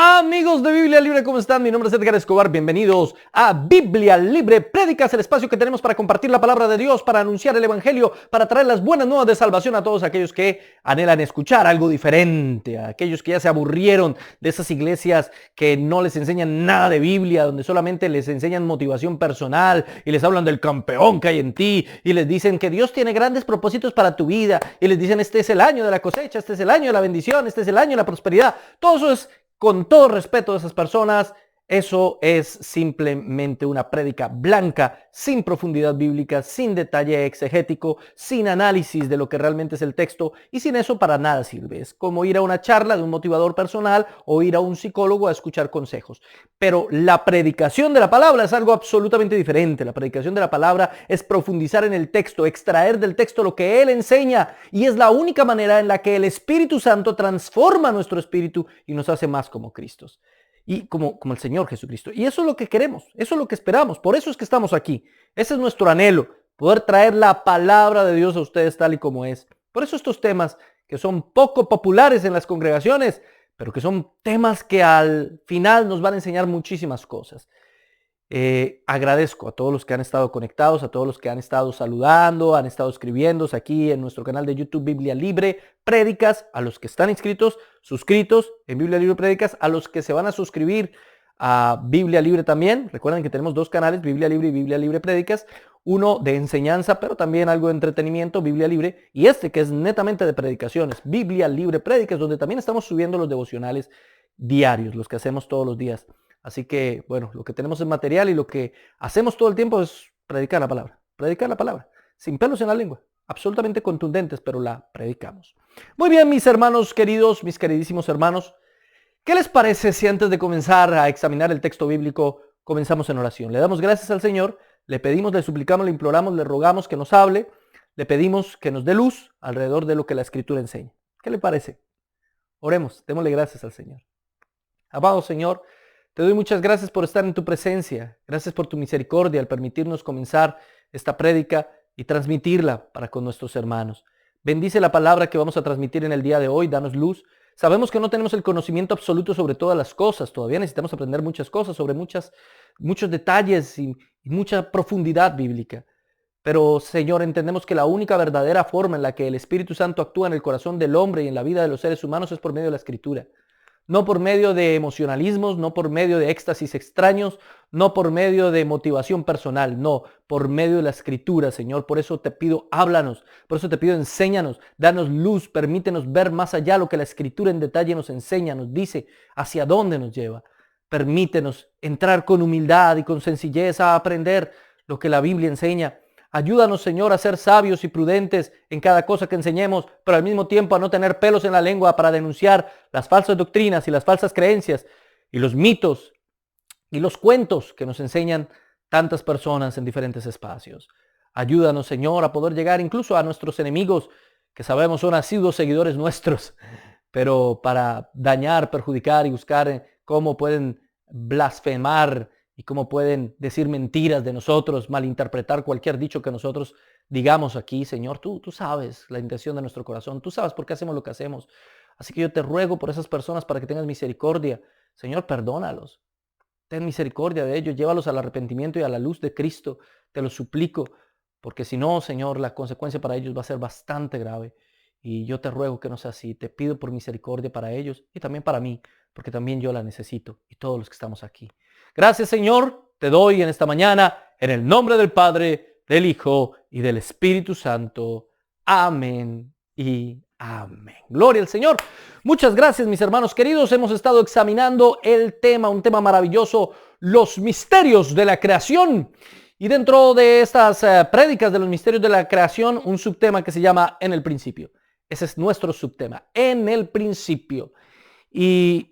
Amigos de Biblia Libre, ¿cómo están? Mi nombre es Edgar Escobar, bienvenidos a Biblia Libre Prédicas, el espacio que tenemos para compartir la palabra de Dios, para anunciar el evangelio, para traer las buenas nuevas de salvación a todos aquellos que anhelan escuchar algo diferente, a aquellos que ya se aburrieron de esas iglesias que no les enseñan nada de Biblia, donde solamente les enseñan motivación personal y les hablan del campeón que hay en ti y les dicen que Dios tiene grandes propósitos para tu vida y les dicen este es el año de la cosecha, este es el año de la bendición, este es el año de la prosperidad. Todo eso es, con todo respeto de esas personas, eso es simplemente una prédica blanca, sin profundidad bíblica, sin detalle exegético, sin análisis de lo que realmente es el texto, y sin eso para nada sirve. Es como ir a una charla de un motivador personal o ir a un psicólogo a escuchar consejos. Pero la predicación de la palabra es algo absolutamente diferente. La predicación de la palabra es profundizar en el texto, extraer del texto lo que Él enseña, y es la única manera en la que el Espíritu Santo transforma nuestro espíritu y nos hace más como Cristo. Y como el Señor Jesucristo. Y eso es lo que queremos, eso es lo que esperamos, por eso es que estamos aquí. Ese es nuestro anhelo, poder traer la palabra de Dios a ustedes tal y como es. Por eso estos temas que son poco populares en las congregaciones, pero que son temas que al final nos van a enseñar muchísimas cosas. Agradezco a todos los que han estado conectados, a todos los que han estado saludando, han estado escribiéndose aquí en nuestro canal de YouTube Biblia Libre Prédicas, a los que están suscritos en Biblia Libre Prédicas, a los que se van a suscribir a Biblia Libre también. Recuerden que tenemos dos canales, Biblia Libre y Biblia Libre Prédicas, uno de enseñanza, pero también algo de entretenimiento, Biblia Libre, y este que es netamente de predicaciones, Biblia Libre Prédicas, donde también estamos subiendo los devocionales diarios, los que hacemos todos los días. Así que, bueno, lo que tenemos es material y lo que hacemos todo el tiempo es predicar la palabra, sin pelos en la lengua, absolutamente contundentes, pero la predicamos. Muy bien, mis hermanos queridos, mis queridísimos hermanos, ¿qué les parece si antes de comenzar a examinar el texto bíblico, comenzamos en oración? Le damos gracias al Señor, le pedimos, le suplicamos, le imploramos, le rogamos que nos hable, le pedimos que nos dé luz alrededor de lo que la Escritura enseña. ¿Qué le parece? Oremos, démosle gracias al Señor. Amado Señor, te doy muchas gracias por estar en tu presencia. Gracias por tu misericordia al permitirnos comenzar esta prédica y transmitirla para con nuestros hermanos. Bendice la palabra que vamos a transmitir en el día de hoy. Danos luz. Sabemos que no tenemos el conocimiento absoluto sobre todas las cosas. Todavía necesitamos aprender muchas cosas sobre muchos detalles y mucha profundidad bíblica. Pero, Señor, entendemos que la única verdadera forma en la que el Espíritu Santo actúa en el corazón del hombre y en la vida de los seres humanos es por medio de la Escritura. No por medio de emocionalismos, no por medio de éxtasis extraños, no por medio de motivación personal, no, por medio de la Escritura, Señor. Por eso te pido, háblanos, por eso te pido, enséñanos, danos luz, permítenos ver más allá lo que la Escritura en detalle nos enseña, nos dice, hacia dónde nos lleva. Permítenos entrar con humildad y con sencillez a aprender lo que la Biblia enseña. Ayúdanos, Señor, a ser sabios y prudentes en cada cosa que enseñemos, pero al mismo tiempo a no tener pelos en la lengua para denunciar las falsas doctrinas y las falsas creencias y los mitos y los cuentos que nos enseñan tantas personas en diferentes espacios. Ayúdanos, Señor, a poder llegar incluso a nuestros enemigos, que sabemos son asiduos seguidores nuestros, pero para dañar, perjudicar y buscar cómo pueden blasfemar y cómo pueden decir mentiras de nosotros, malinterpretar cualquier dicho que nosotros digamos aquí. Señor, tú sabes la intención de nuestro corazón, tú sabes por qué hacemos lo que hacemos. Así que yo te ruego por esas personas para que tengas misericordia. Señor, perdónalos. Ten misericordia de ellos, llévalos al arrepentimiento y a la luz de Cristo. Te lo suplico, porque si no, Señor, la consecuencia para ellos va a ser bastante grave. Y yo te ruego que no sea así. Te pido por misericordia para ellos y también para mí, porque también yo la necesito y todos los que estamos aquí. Gracias, Señor, te doy en esta mañana, en el nombre del Padre, del Hijo y del Espíritu Santo. Amén y amén. Gloria al Señor. Muchas gracias, mis hermanos queridos. Hemos estado examinando un tema maravilloso, los misterios de la creación. Y dentro de estas prédicas de los misterios de la creación, un subtema que se llama En el principio. Ese es nuestro subtema, En el principio. Y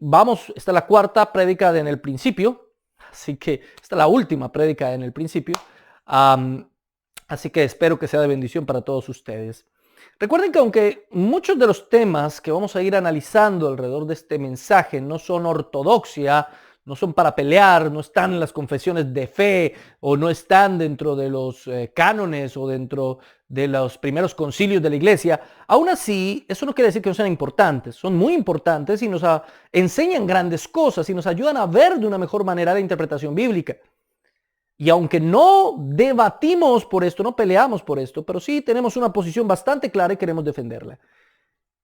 esta es la cuarta prédica de En el principio. Así que esta es la última prédica en el principio. Así que espero que sea de bendición para todos ustedes. Recuerden que aunque muchos de los temas que vamos a ir analizando alrededor de este mensaje no son ortodoxia, no son para pelear, no están en las confesiones de fe o no están dentro de los cánones o dentro de los primeros concilios de la iglesia, aún así, eso no quiere decir que no sean importantes. Son muy importantes y nos enseñan grandes cosas y nos ayudan a ver de una mejor manera la interpretación bíblica. Y aunque no debatimos por esto, no peleamos por esto, pero sí tenemos una posición bastante clara y queremos defenderla.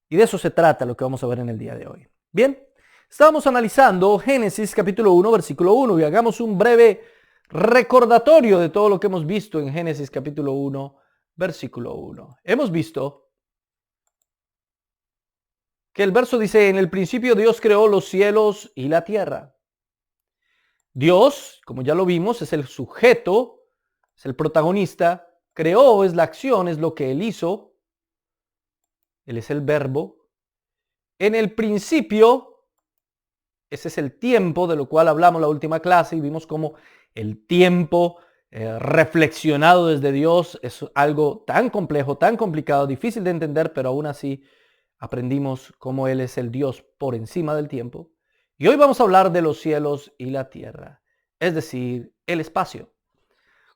Y de eso se trata lo que vamos a ver en el día de hoy. Bien, estábamos analizando Génesis capítulo 1, versículo 1 y hagamos un breve recordatorio de todo lo que hemos visto en Génesis capítulo 1, versículo 1. Hemos visto que el verso dice, en el principio Dios creó los cielos y la tierra. Dios, como ya lo vimos, es el sujeto, es el protagonista, creó, es la acción, es lo que Él hizo. Él es el verbo. En el principio, ese es el tiempo de lo cual hablamos la última clase y vimos cómo el tiempo reflexionado desde Dios es algo tan complejo, tan complicado, difícil de entender, pero aún así aprendimos cómo Él es el Dios por encima del tiempo. Y hoy vamos a hablar de los cielos y la tierra, es decir, el espacio.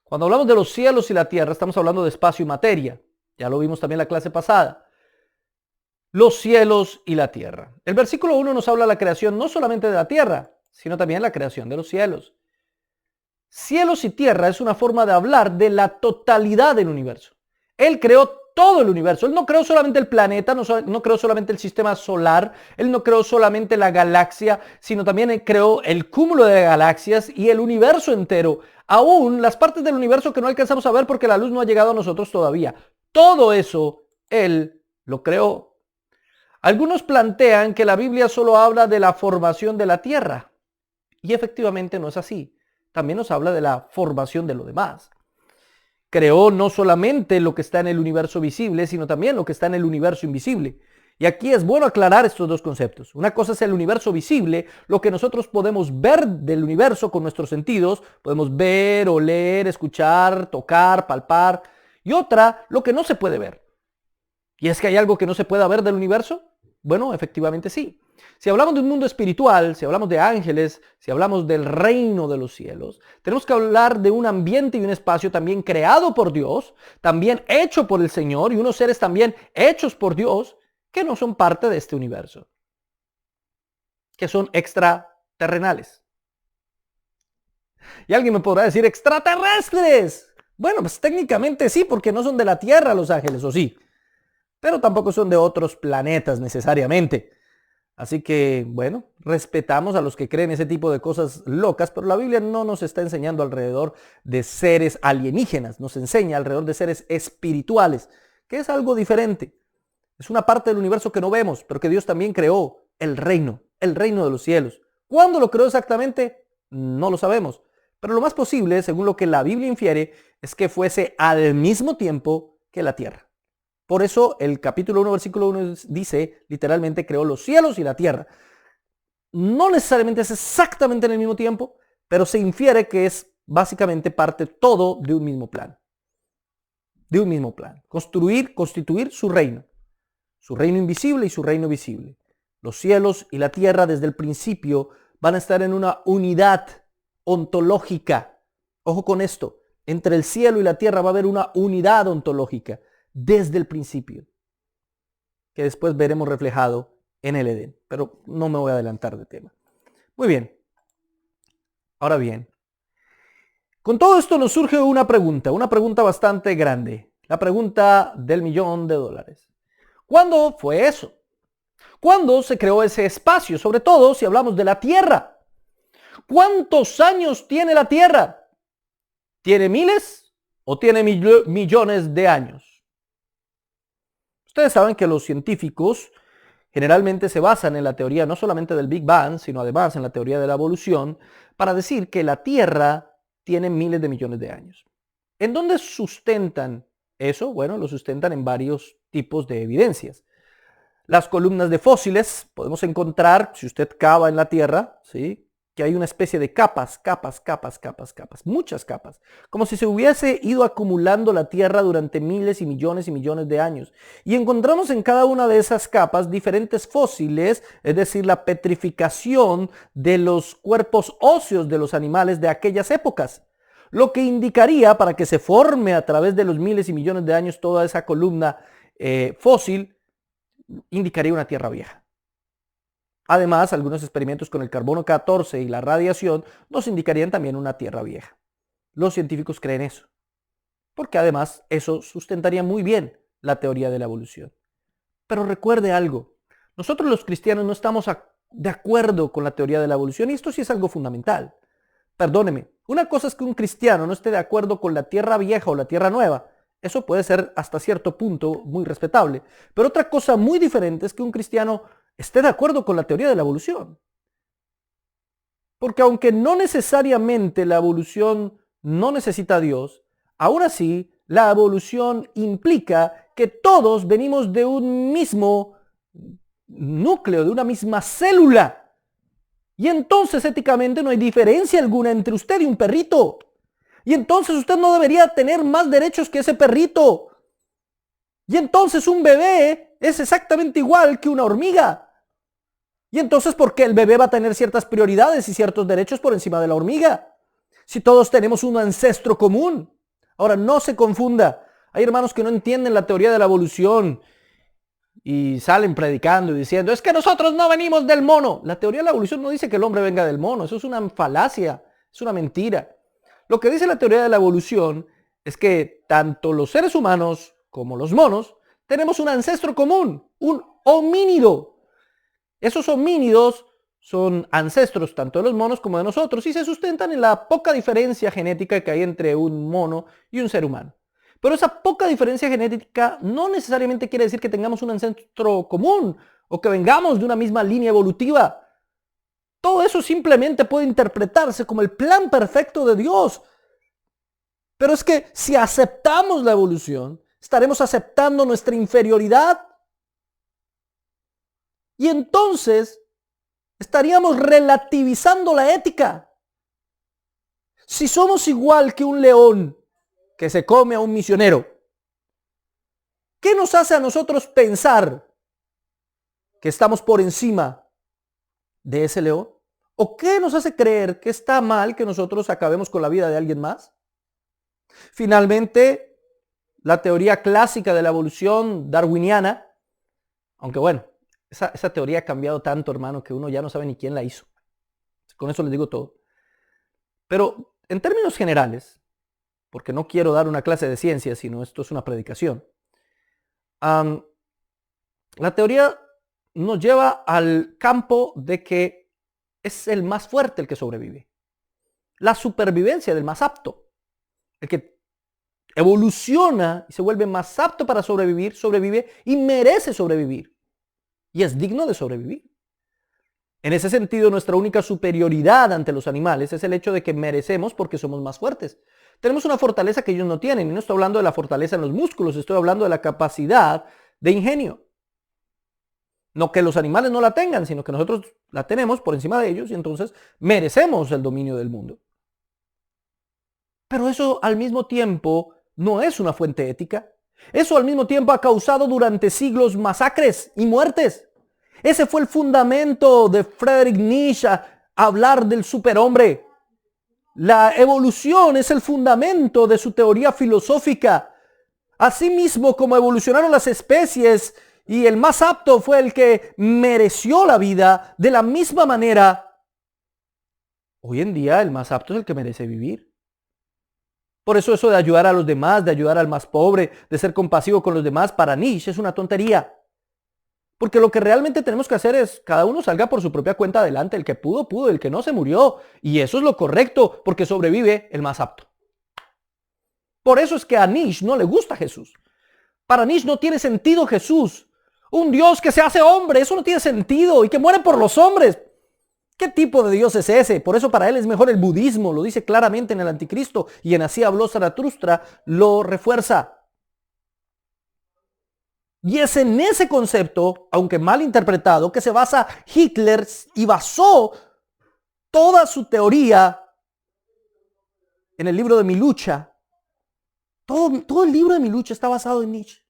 Cuando hablamos de los cielos y la tierra, estamos hablando de espacio y materia. Ya lo vimos también en la clase pasada. Los cielos y la tierra. El versículo 1 nos habla de la creación no solamente de la tierra, sino también la creación de los cielos. Cielos y tierra es una forma de hablar de la totalidad del universo. Él creó todo el universo. Él no creó solamente el planeta, no creó solamente el sistema solar, Él no creó solamente la galaxia, sino también Él creó el cúmulo de galaxias y el universo entero. Aún las partes del universo que no alcanzamos a ver porque la luz no ha llegado a nosotros todavía. Todo eso Él lo creó. Algunos plantean que la Biblia solo habla de la formación de la tierra. Y efectivamente no es así. También nos habla de la formación de lo demás. Creó no solamente lo que está en el universo visible, sino también lo que está en el universo invisible. Y aquí es bueno aclarar estos dos conceptos. Una cosa es el universo visible, lo que nosotros podemos ver del universo con nuestros sentidos. Podemos ver, oler, escuchar, tocar, palpar. Y otra, lo que no se puede ver. ¿Y es que hay algo que no se pueda ver del universo? Bueno, efectivamente sí. Si hablamos de un mundo espiritual, si hablamos de ángeles, si hablamos del reino de los cielos, tenemos que hablar de un ambiente y un espacio también creado por Dios, también hecho por el Señor y unos seres también hechos por Dios que no son parte de este universo, que son extraterrenales. Y alguien me podrá decir, extraterrestres. Bueno, pues técnicamente sí, porque no son de la Tierra los ángeles, ¿o sí? Pero tampoco son de otros planetas necesariamente. Así que, bueno, respetamos a los que creen ese tipo de cosas locas, pero la Biblia no nos está enseñando alrededor de seres alienígenas, nos enseña alrededor de seres espirituales, que es algo diferente. Es una parte del universo que no vemos, pero que Dios también creó, el reino de los cielos. ¿Cuándo lo creó exactamente? No lo sabemos, pero lo más posible, según lo que la Biblia infiere, es que fuese al mismo tiempo que la tierra. Por eso el capítulo 1, versículo 1 dice, literalmente, creó los cielos y la tierra. No necesariamente es exactamente en el mismo tiempo, pero se infiere que es básicamente parte todo de un mismo plan. De un mismo plan. Constituir su reino invisible y su reino visible. Los cielos y la tierra desde el principio van a estar en una unidad ontológica. Ojo con esto, entre el cielo y la tierra va a haber una unidad ontológica. Desde el principio, que después veremos reflejado en el Edén, pero no me voy a adelantar de tema. Muy bien, ahora bien, con todo esto nos surge una pregunta bastante grande, la pregunta del $1.000.000. ¿Cuándo fue eso? ¿Cuándo se creó ese espacio? Sobre todo si hablamos de la Tierra. ¿Cuántos años tiene la Tierra? ¿Tiene miles o tiene millones de años? Ustedes saben que los científicos generalmente se basan en la teoría no solamente del Big Bang, sino además en la teoría de la evolución, para decir que la Tierra tiene miles de millones de años. ¿En dónde sustentan eso? Bueno, lo sustentan en varios tipos de evidencias. Las columnas de fósiles, podemos encontrar, si usted cava en la Tierra, ¿sí?, que hay una especie de capas, muchas capas, como si se hubiese ido acumulando la Tierra durante miles y millones de años. Y encontramos en cada una de esas capas diferentes fósiles, es decir, la petrificación de los cuerpos óseos de los animales de aquellas épocas. Lo que indicaría, para que se forme a través de los miles y millones de años toda esa columna fósil, indicaría una Tierra vieja. Además, algunos experimentos con el carbono 14 y la radiación nos indicarían también una Tierra vieja. Los científicos creen eso, porque además eso sustentaría muy bien la teoría de la evolución. Pero recuerde algo, nosotros los cristianos no estamos de acuerdo con la teoría de la evolución, y esto sí es algo fundamental. Perdóneme, una cosa es que un cristiano no esté de acuerdo con la Tierra vieja o la Tierra nueva. Eso puede ser hasta cierto punto muy respetable. Pero otra cosa muy diferente es que un cristiano esté de acuerdo con la teoría de la evolución. Porque aunque no necesariamente la evolución no necesita a Dios, aún así la evolución implica que todos venimos de un mismo núcleo, de una misma célula. Y entonces éticamente no hay diferencia alguna entre usted y un perrito. Y entonces usted no debería tener más derechos que ese perrito. Y entonces un bebé es exactamente igual que una hormiga. Y entonces, ¿por qué el bebé va a tener ciertas prioridades y ciertos derechos por encima de la hormiga? Si todos tenemos un ancestro común. Ahora, no se confunda. Hay hermanos que no entienden la teoría de la evolución y salen predicando y diciendo, es que nosotros no venimos del mono. La teoría de la evolución no dice que el hombre venga del mono. Eso es una falacia, es una mentira. Lo que dice la teoría de la evolución es que tanto los seres humanos como los monos tenemos un ancestro común, un homínido. Esos homínidos son ancestros tanto de los monos como de nosotros y se sustentan en la poca diferencia genética que hay entre un mono y un ser humano. Pero esa poca diferencia genética no necesariamente quiere decir que tengamos un ancestro común o que vengamos de una misma línea evolutiva. Todo eso simplemente puede interpretarse como el plan perfecto de Dios. Pero es que si aceptamos la evolución, estaremos aceptando nuestra inferioridad. Y entonces estaríamos relativizando la ética. Si somos igual que un león que se come a un misionero, ¿qué nos hace a nosotros pensar que estamos por encima de ese león? ¿O qué nos hace creer que está mal que nosotros acabemos con la vida de alguien más? Finalmente, la teoría clásica de la evolución darwiniana, aunque bueno, esa teoría ha cambiado tanto, hermano, que uno ya no sabe ni quién la hizo. Con eso les digo todo. Pero en términos generales, porque no quiero dar una clase de ciencia, sino esto es una predicación, la teoría nos lleva al campo de que es el más fuerte el que sobrevive. La supervivencia del más apto. El que evoluciona y se vuelve más apto para sobrevivir, sobrevive y merece sobrevivir. Y es digno de sobrevivir. En ese sentido, nuestra única superioridad ante los animales es el hecho de que merecemos porque somos más fuertes. Tenemos una fortaleza que ellos no tienen. Y no estoy hablando de la fortaleza en los músculos, estoy hablando de la capacidad de ingenio. No que los animales no la tengan, sino que nosotros la tenemos por encima de ellos y entonces merecemos el dominio del mundo. Pero eso al mismo tiempo no es una fuente ética. Eso al mismo tiempo ha causado durante siglos masacres y muertes. Ese fue el fundamento de Friedrich Nietzsche, hablar del superhombre. La evolución es el fundamento de su teoría filosófica. Asimismo, como evolucionaron las especies y el más apto fue el que mereció la vida, de la misma manera, hoy en día el más apto es el que merece vivir. Por eso de ayudar a los demás, de ayudar al más pobre, de ser compasivo con los demás, para Nietzsche es una tontería. Porque lo que realmente tenemos que hacer es, cada uno salga por su propia cuenta adelante, el que pudo, pudo, el que no se murió. Y eso es lo correcto, porque sobrevive el más apto. Por eso es que a Nietzsche no le gusta Jesús. Para Nietzsche no tiene sentido Jesús. Un Dios que se hace hombre, eso no tiene sentido, y que muere por los hombres. ¿Qué tipo de Dios es ese? Por eso para él es mejor el budismo, lo dice claramente en el Anticristo, y en Así habló Zaratustra lo refuerza. Y es en ese concepto, aunque mal interpretado, que se basa Hitler y basó toda su teoría en el libro de Mi Lucha, todo el libro de Mi Lucha está basado en Nietzsche.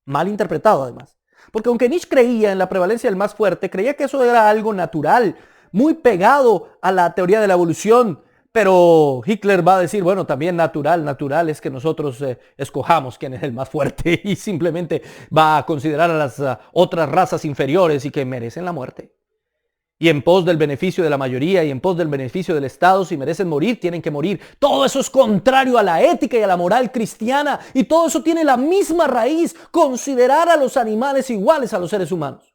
Mal interpretado además. Porque aunque Nietzsche creía en la prevalencia del más fuerte, creía que eso era algo natural, muy pegado a la teoría de la evolución. Pero Hitler va a decir, bueno, también natural es que nosotros escojamos quién es el más fuerte y simplemente va a considerar a las otras razas inferiores y que merecen la muerte. Y en pos del beneficio de la mayoría y en pos del beneficio del Estado, si merecen morir, tienen que morir. Todo eso es contrario a la ética y a la moral cristiana. Y todo eso tiene la misma raíz, considerar a los animales iguales a los seres humanos.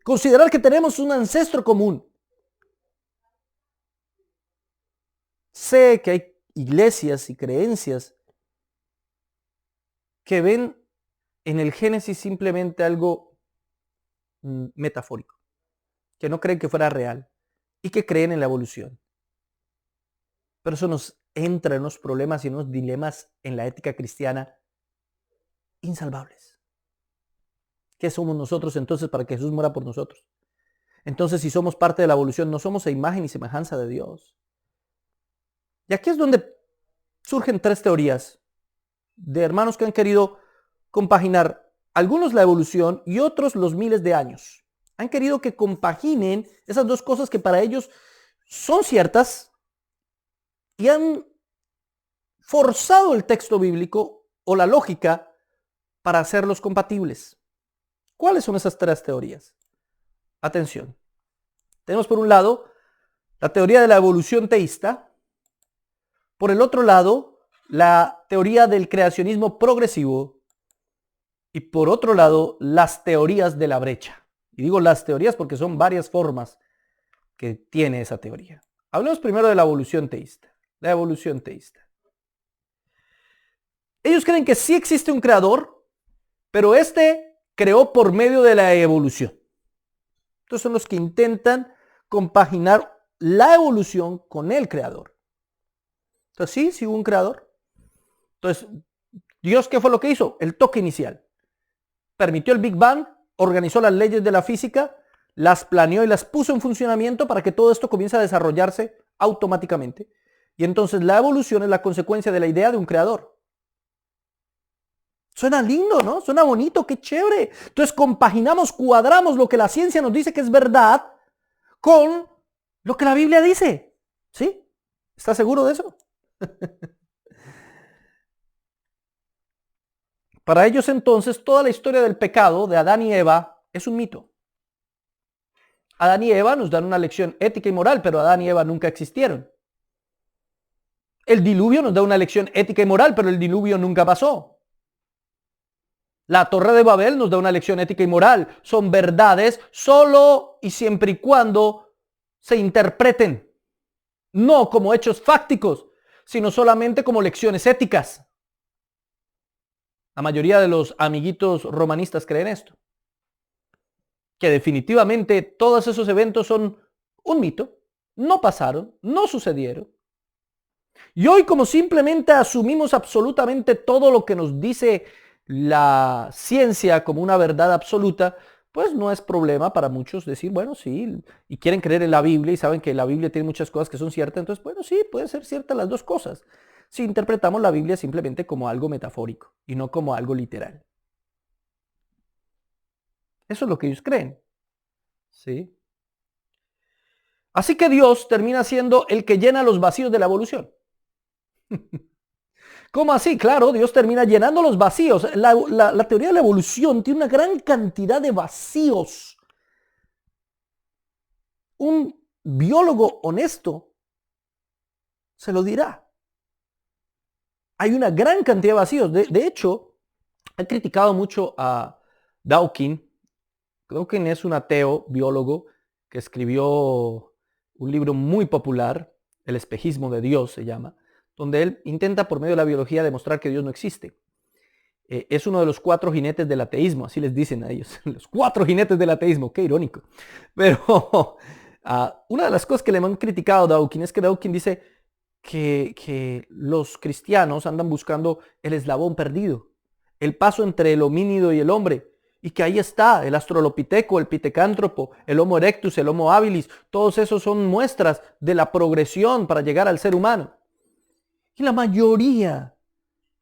Considerar que tenemos un ancestro común. Sé que hay iglesias y creencias que ven en el Génesis simplemente algo metafórico, que no creen que fuera real y que creen en la evolución. Pero eso nos entra en unos problemas y en unos dilemas en la ética cristiana insalvables. ¿Qué somos nosotros entonces para que Jesús muera por nosotros? Entonces, si somos parte de la evolución, no somos a imagen y semejanza de Dios. Y aquí es donde surgen tres teorías de hermanos que han querido compaginar, algunos la evolución y otros los miles de años. Han querido que compaginen esas dos cosas que para ellos son ciertas y han forzado el texto bíblico o la lógica para hacerlos compatibles. ¿Cuáles son esas tres teorías? Atención. Tenemos por un lado la teoría de la evolución teísta, por el otro lado la teoría del creacionismo progresivo y por otro lado las teorías de la brecha. Y digo las teorías porque son varias formas que tiene esa teoría. Hablemos primero de la evolución teísta. La evolución teísta. Ellos creen que sí existe un creador, pero este creó por medio de la evolución. Entonces son los que intentan compaginar la evolución con el creador. Entonces sí hubo un creador. Entonces, ¿Dios qué fue lo que hizo? El toque inicial. Permitió el Big Bang, organizó las leyes de la física, las planeó y las puso en funcionamiento para que todo esto comience a desarrollarse automáticamente. Y entonces la evolución es la consecuencia de la idea de un creador. Suena lindo, ¿no? Suena bonito, qué chévere. Entonces compaginamos, cuadramos lo que la ciencia nos dice que es verdad con lo que la Biblia dice. ¿Sí? ¿Estás seguro de eso? Para ellos entonces toda la historia del pecado de Adán y Eva es un mito. Adán y Eva nos dan una lección ética y moral, pero Adán y Eva nunca existieron. El diluvio nos da una lección ética y moral, pero el diluvio nunca pasó. La Torre de Babel nos da una lección ética y moral. Son verdades solo y siempre y cuando se interpreten. No como hechos fácticos, sino solamente como lecciones éticas. La mayoría de los amiguitos romanistas creen esto. Que definitivamente todos esos eventos son un mito. No pasaron, no sucedieron. Y hoy como simplemente asumimos absolutamente todo lo que nos dice la ciencia como una verdad absoluta, pues no es problema para muchos decir, bueno, sí, y quieren creer en la Biblia y saben que la Biblia tiene muchas cosas que son ciertas, entonces, bueno, sí, puede ser cierta las dos cosas. Si interpretamos la Biblia simplemente como algo metafórico y no como algo literal. Eso es lo que ellos creen. ¿Sí? Así que Dios termina siendo el que llena los vacíos de la evolución. ¿Cómo así? Claro, Dios termina llenando los vacíos. La teoría de la evolución tiene una gran cantidad de vacíos. Un biólogo honesto se lo dirá. Hay una gran cantidad de vacíos. De hecho, he criticado mucho a Dawkins. Dawkins es un ateo biólogo que escribió un libro muy popular, El espejismo de Dios se llama, donde él intenta por medio de la biología demostrar que Dios no existe. Es uno de los 4 jinetes del ateísmo, así les dicen a ellos, los 4 jinetes del ateísmo, qué irónico. Pero una de las cosas que le han criticado a Dawkins es que Dawkins dice que los cristianos andan buscando el eslabón perdido, el paso entre el homínido y el hombre. Y que ahí está el Australopiteco, el Pitecántropo, el Homo erectus, el Homo habilis. Todos esos son muestras de la progresión para llegar al ser humano. Y la mayoría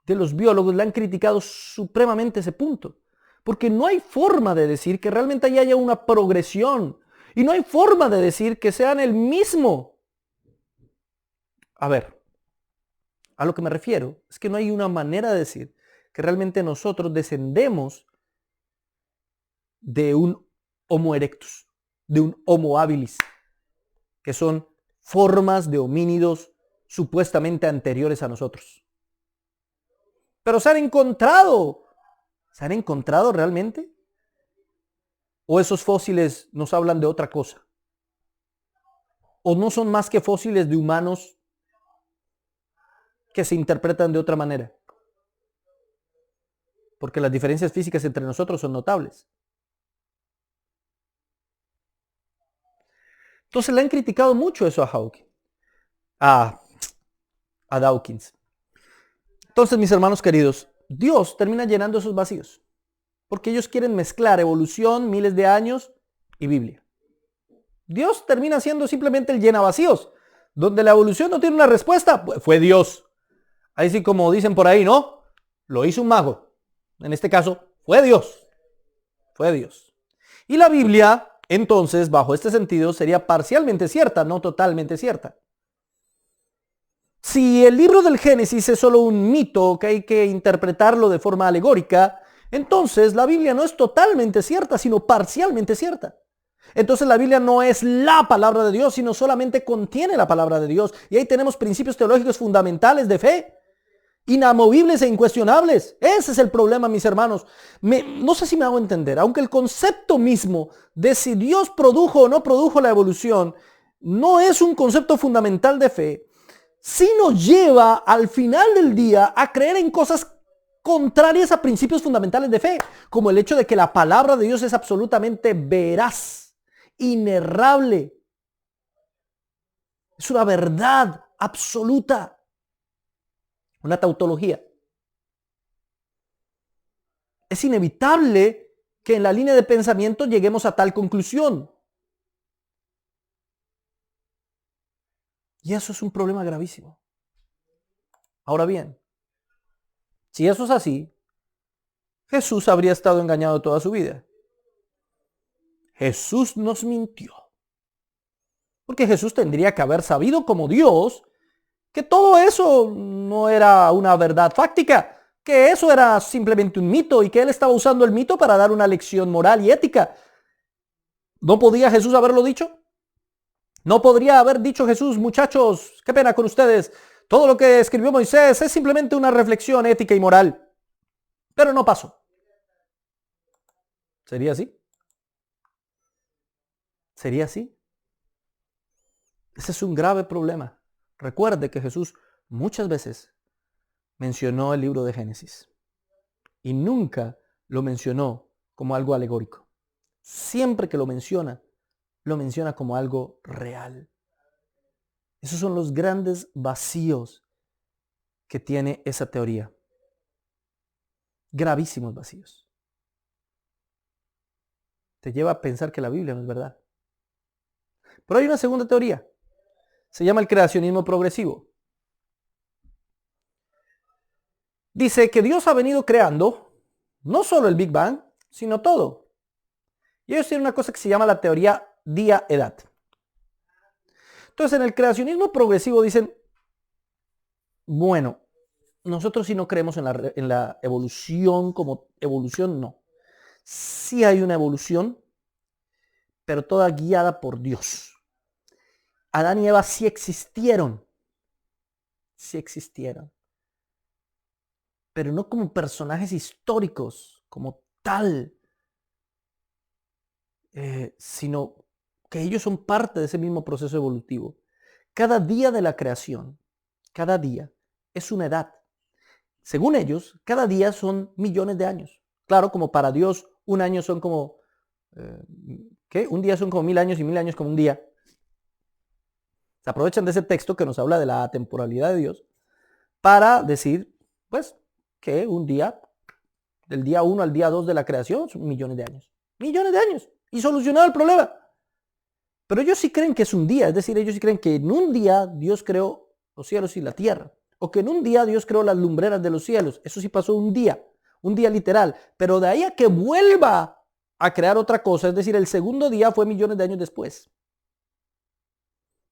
de los biólogos le han criticado supremamente ese punto. Porque no hay forma de decir que realmente ahí haya una progresión. Y no hay forma de decir que sean el mismo. A ver, a lo que me refiero es que no hay una manera de decir que realmente nosotros descendemos de un Homo erectus, de un Homo habilis, que son formas de homínidos supuestamente anteriores a nosotros. Pero ¿se han encontrado realmente? ¿O esos fósiles nos hablan de otra cosa? ¿O no son más que fósiles de humanos que se interpretan de otra manera? Porque las diferencias físicas entre nosotros son notables. Entonces le han criticado mucho eso a Hawking, a Dawkins. Entonces, mis hermanos queridos, Dios termina llenando esos vacíos, porque ellos quieren mezclar evolución, miles de años y Biblia. Dios termina siendo simplemente el llena vacíos, donde la evolución no tiene una respuesta, pues fue Dios. Ahí sí, como dicen por ahí, ¿no? Lo hizo un mago. En este caso, fue Dios. Fue Dios. Y la Biblia, entonces, bajo este sentido, sería parcialmente cierta, no totalmente cierta. Si el libro del Génesis es solo un mito que hay que interpretarlo de forma alegórica, entonces la Biblia no es totalmente cierta, sino parcialmente cierta. Entonces la Biblia no es la palabra de Dios, sino solamente contiene la palabra de Dios. Y ahí tenemos principios teológicos fundamentales de fe, inamovibles e incuestionables. Ese es el problema, mis hermanos. No sé si me hago entender. Aunque el concepto mismo de si Dios produjo o no produjo la evolución no es un concepto fundamental de fe, sí nos lleva al final del día a creer en cosas contrarias a principios fundamentales de fe, como el hecho de que la palabra de Dios es absolutamente veraz, inerrable. Es una verdad absoluta. Una tautología. Es inevitable que en la línea de pensamiento lleguemos a tal conclusión. Y eso es un problema gravísimo. Ahora bien, si eso es así, Jesús habría estado engañado toda su vida. Jesús nos mintió. Porque Jesús tendría que haber sabido como Dios que todo eso no era una verdad fáctica, que eso era simplemente un mito y que él estaba usando el mito para dar una lección moral y ética. ¿No podía Jesús haberlo dicho? ¿No podría haber dicho Jesús, muchachos, qué pena con ustedes, todo lo que escribió Moisés es simplemente una reflexión ética y moral? Pero no pasó. ¿Sería así? ¿Sería así? Ese es un grave problema. Recuerde que Jesús muchas veces mencionó el libro de Génesis y nunca lo mencionó como algo alegórico. Siempre que lo menciona como algo real. Esos son los grandes vacíos que tiene esa teoría. Gravísimos vacíos. Te lleva a pensar que la Biblia no es verdad. Pero hay una segunda teoría. Se llama el creacionismo progresivo. Dice que Dios ha venido creando no solo el Big Bang, sino todo. Y ellos tienen una cosa que se llama la teoría día-edad. Entonces, en el creacionismo progresivo dicen, bueno, nosotros sí no creemos en la evolución como evolución, no. Sí hay una evolución, pero toda guiada por Dios. Adán y Eva sí existieron. Sí existieron. Pero no como personajes históricos, como tal, sino que ellos son parte de ese mismo proceso evolutivo. Cada día de la creación, cada día es una edad. Según ellos, cada día son millones de años. Claro, como para Dios, un año son como, un día son como 1000 años y 1000 años como un día. Se aprovechan de ese texto que nos habla de la atemporalidad de Dios para decir, pues, que un día del día 1 al día 2 de la creación, son millones de años. Millones de años. Y solucionado el problema. Pero ellos sí creen que es un día, es decir, ellos sí creen que en un día Dios creó los cielos y la tierra. O que en un día Dios creó las lumbreras de los cielos. Eso sí pasó un día literal. Pero de ahí a que vuelva a crear otra cosa, es decir, el segundo día fue millones de años después.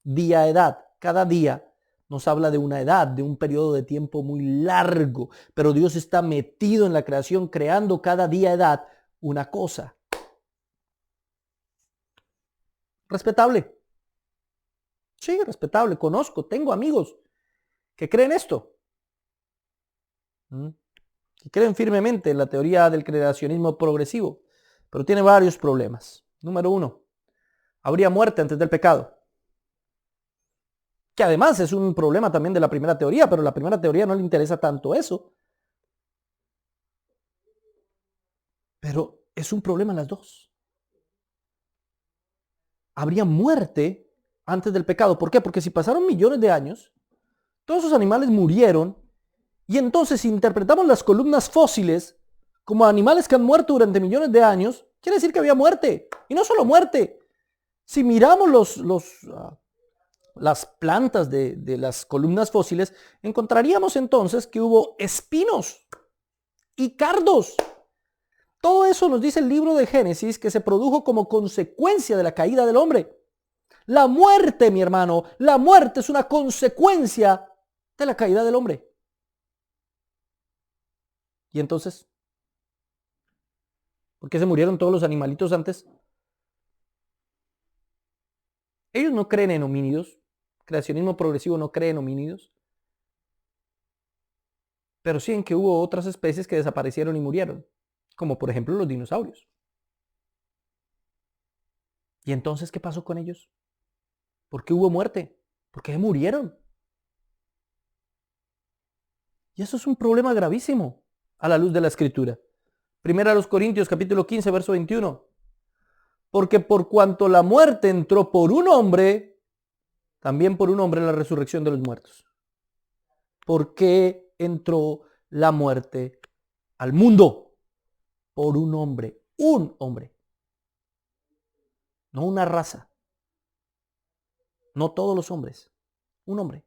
Día, edad, cada día nos habla de una edad, de un periodo de tiempo muy largo. Pero Dios está metido en la creación, creando cada día, edad, una cosa. Respetable. Sí, respetable. Conozco, tengo amigos que creen esto. Que creen firmemente en la teoría del creacionismo progresivo. Pero tiene varios problemas. Número 1, habría muerte antes del pecado. Que además es un problema también de la primera teoría, pero a la primera teoría no le interesa tanto eso. Pero es un problema en las dos. Habría muerte antes del pecado. ¿Por qué? Porque si pasaron millones de años, todos esos animales murieron, y entonces si interpretamos las columnas fósiles como animales que han muerto durante millones de años, quiere decir que había muerte. Y no solo muerte. Si miramos las plantas de las columnas fósiles, encontraríamos entonces que hubo espinos y cardos. Todo eso nos dice el libro de Génesis, que se produjo como consecuencia de la caída del hombre. La muerte, mi hermano, la muerte es una consecuencia de la caída del hombre. ¿Y entonces? ¿Por qué se murieron todos los animalitos antes? Ellos no creen en homínidos. Creacionismo progresivo no cree en homínidos. Pero sí en que hubo otras especies que desaparecieron y murieron. Como por ejemplo los dinosaurios. ¿Y entonces qué pasó con ellos? ¿Por qué hubo muerte? ¿Por qué murieron? Y eso es un problema gravísimo a la luz de la Escritura. Primera a los Corintios capítulo 15, verso 21. Porque por cuanto la muerte entró por un hombre, también por un hombre la resurrección de los muertos. ¿Por qué entró la muerte al mundo? Por un hombre. Un hombre. No una raza. No todos los hombres. Un hombre.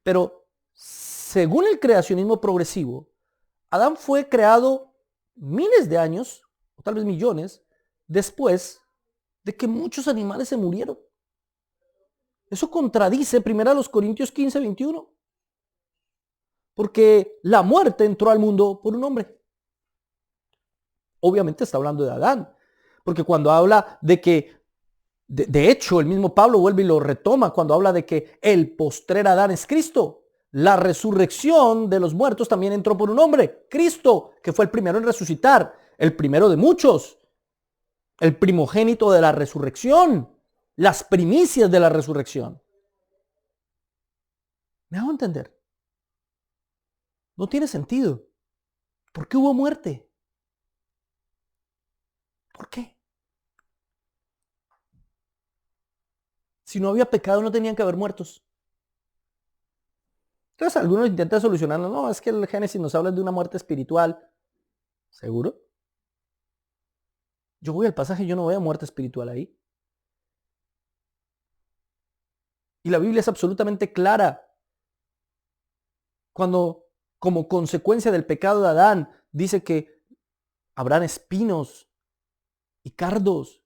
Pero según el creacionismo progresivo, Adán fue creado miles de años, o tal vez millones, después de que muchos animales se murieron. Eso contradice 1 Corintios 15, 21. Porque la muerte entró al mundo por un hombre. Obviamente está hablando de Adán. Porque cuando habla de que, de hecho, el mismo Pablo vuelve y lo retoma cuando habla de que el postrer Adán es Cristo. La resurrección de los muertos también entró por un hombre, Cristo, que fue el primero en resucitar, el primero de muchos, el primogénito de la resurrección, las primicias de la resurrección. ¿Me hago entender? No tiene sentido. ¿Por qué hubo muerte? ¿Por qué? Si no había pecado, no tenían que haber muertos. Entonces algunos intentan solucionarlo. No, es que el Génesis nos habla de una muerte espiritual. ¿Seguro? Yo voy al pasaje y yo no veo muerte espiritual ahí. Y la Biblia es absolutamente clara. Cuando, como consecuencia del pecado de Adán, dice que habrán espinos y cardos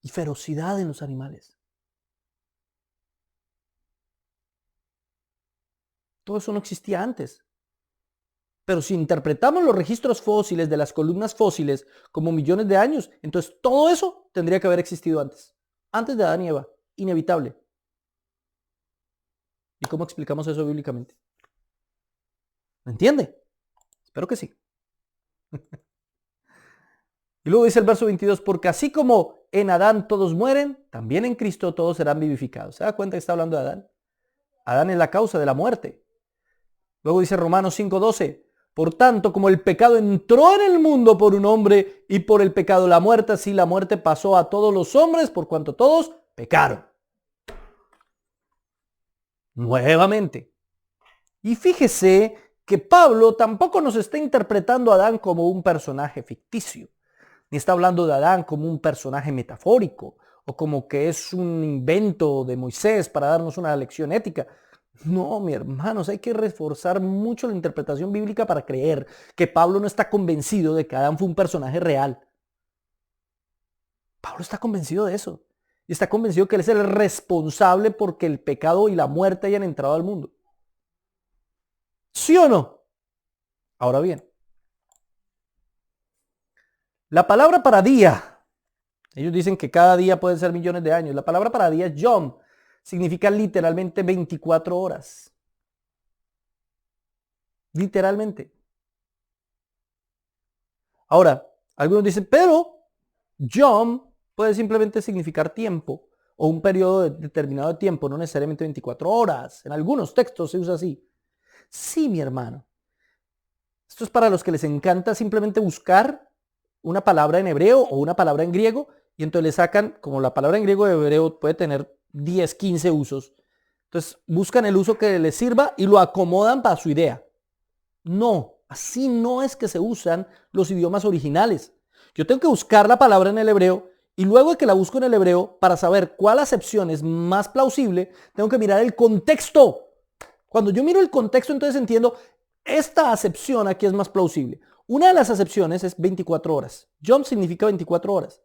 y ferocidad en los animales. Todo eso no existía antes. Pero si interpretamos los registros fósiles de las columnas fósiles como millones de años, entonces todo eso tendría que haber existido antes. Antes de Adán y Eva. Inevitable. ¿Y cómo explicamos eso bíblicamente? ¿Me entiende? Espero que sí. Y luego dice el verso 22, porque así como en Adán todos mueren, también en Cristo todos serán vivificados. ¿Se da cuenta que está hablando de Adán? Adán es la causa de la muerte. Luego dice Romanos 5:12, por tanto, como el pecado entró en el mundo por un hombre y por el pecado la muerte, así la muerte pasó a todos los hombres por cuanto todos pecaron. Nuevamente. Y fíjese que Pablo tampoco nos está interpretando a Adán como un personaje ficticio, ni está hablando de Adán como un personaje metafórico o como que es un invento de Moisés para darnos una lección ética. No, mi hermanos, hay que reforzar mucho la interpretación bíblica para creer que Pablo no está convencido de que Adán fue un personaje real. Pablo está convencido de eso. Y está convencido que él es el responsable porque el pecado y la muerte hayan entrado al mundo. ¿Sí o no? Ahora bien, la palabra para día, ellos dicen que cada día puede ser millones de años. La palabra para día, yom, significa literalmente 24 horas. Literalmente. Ahora, algunos dicen, pero yom puede simplemente significar tiempo o un periodo determinado de tiempo, no necesariamente 24 horas. En algunos textos se usa así. Sí, mi hermano. Esto es para los que les encanta simplemente buscar una palabra en hebreo o una palabra en griego y entonces le sacan, como la palabra en griego o hebreo puede tener 10, 15 usos. Entonces buscan el uso que les sirva y lo acomodan para su idea. No, así no es que se usan los idiomas originales. Yo tengo que buscar la palabra en el hebreo y luego de que la busco en el hebreo, para saber cuál acepción es más plausible, tengo que mirar el contexto. Cuando yo miro el contexto, entonces entiendo, esta acepción aquí es más plausible. Una de las acepciones es 24 horas. Yom significa 24 horas.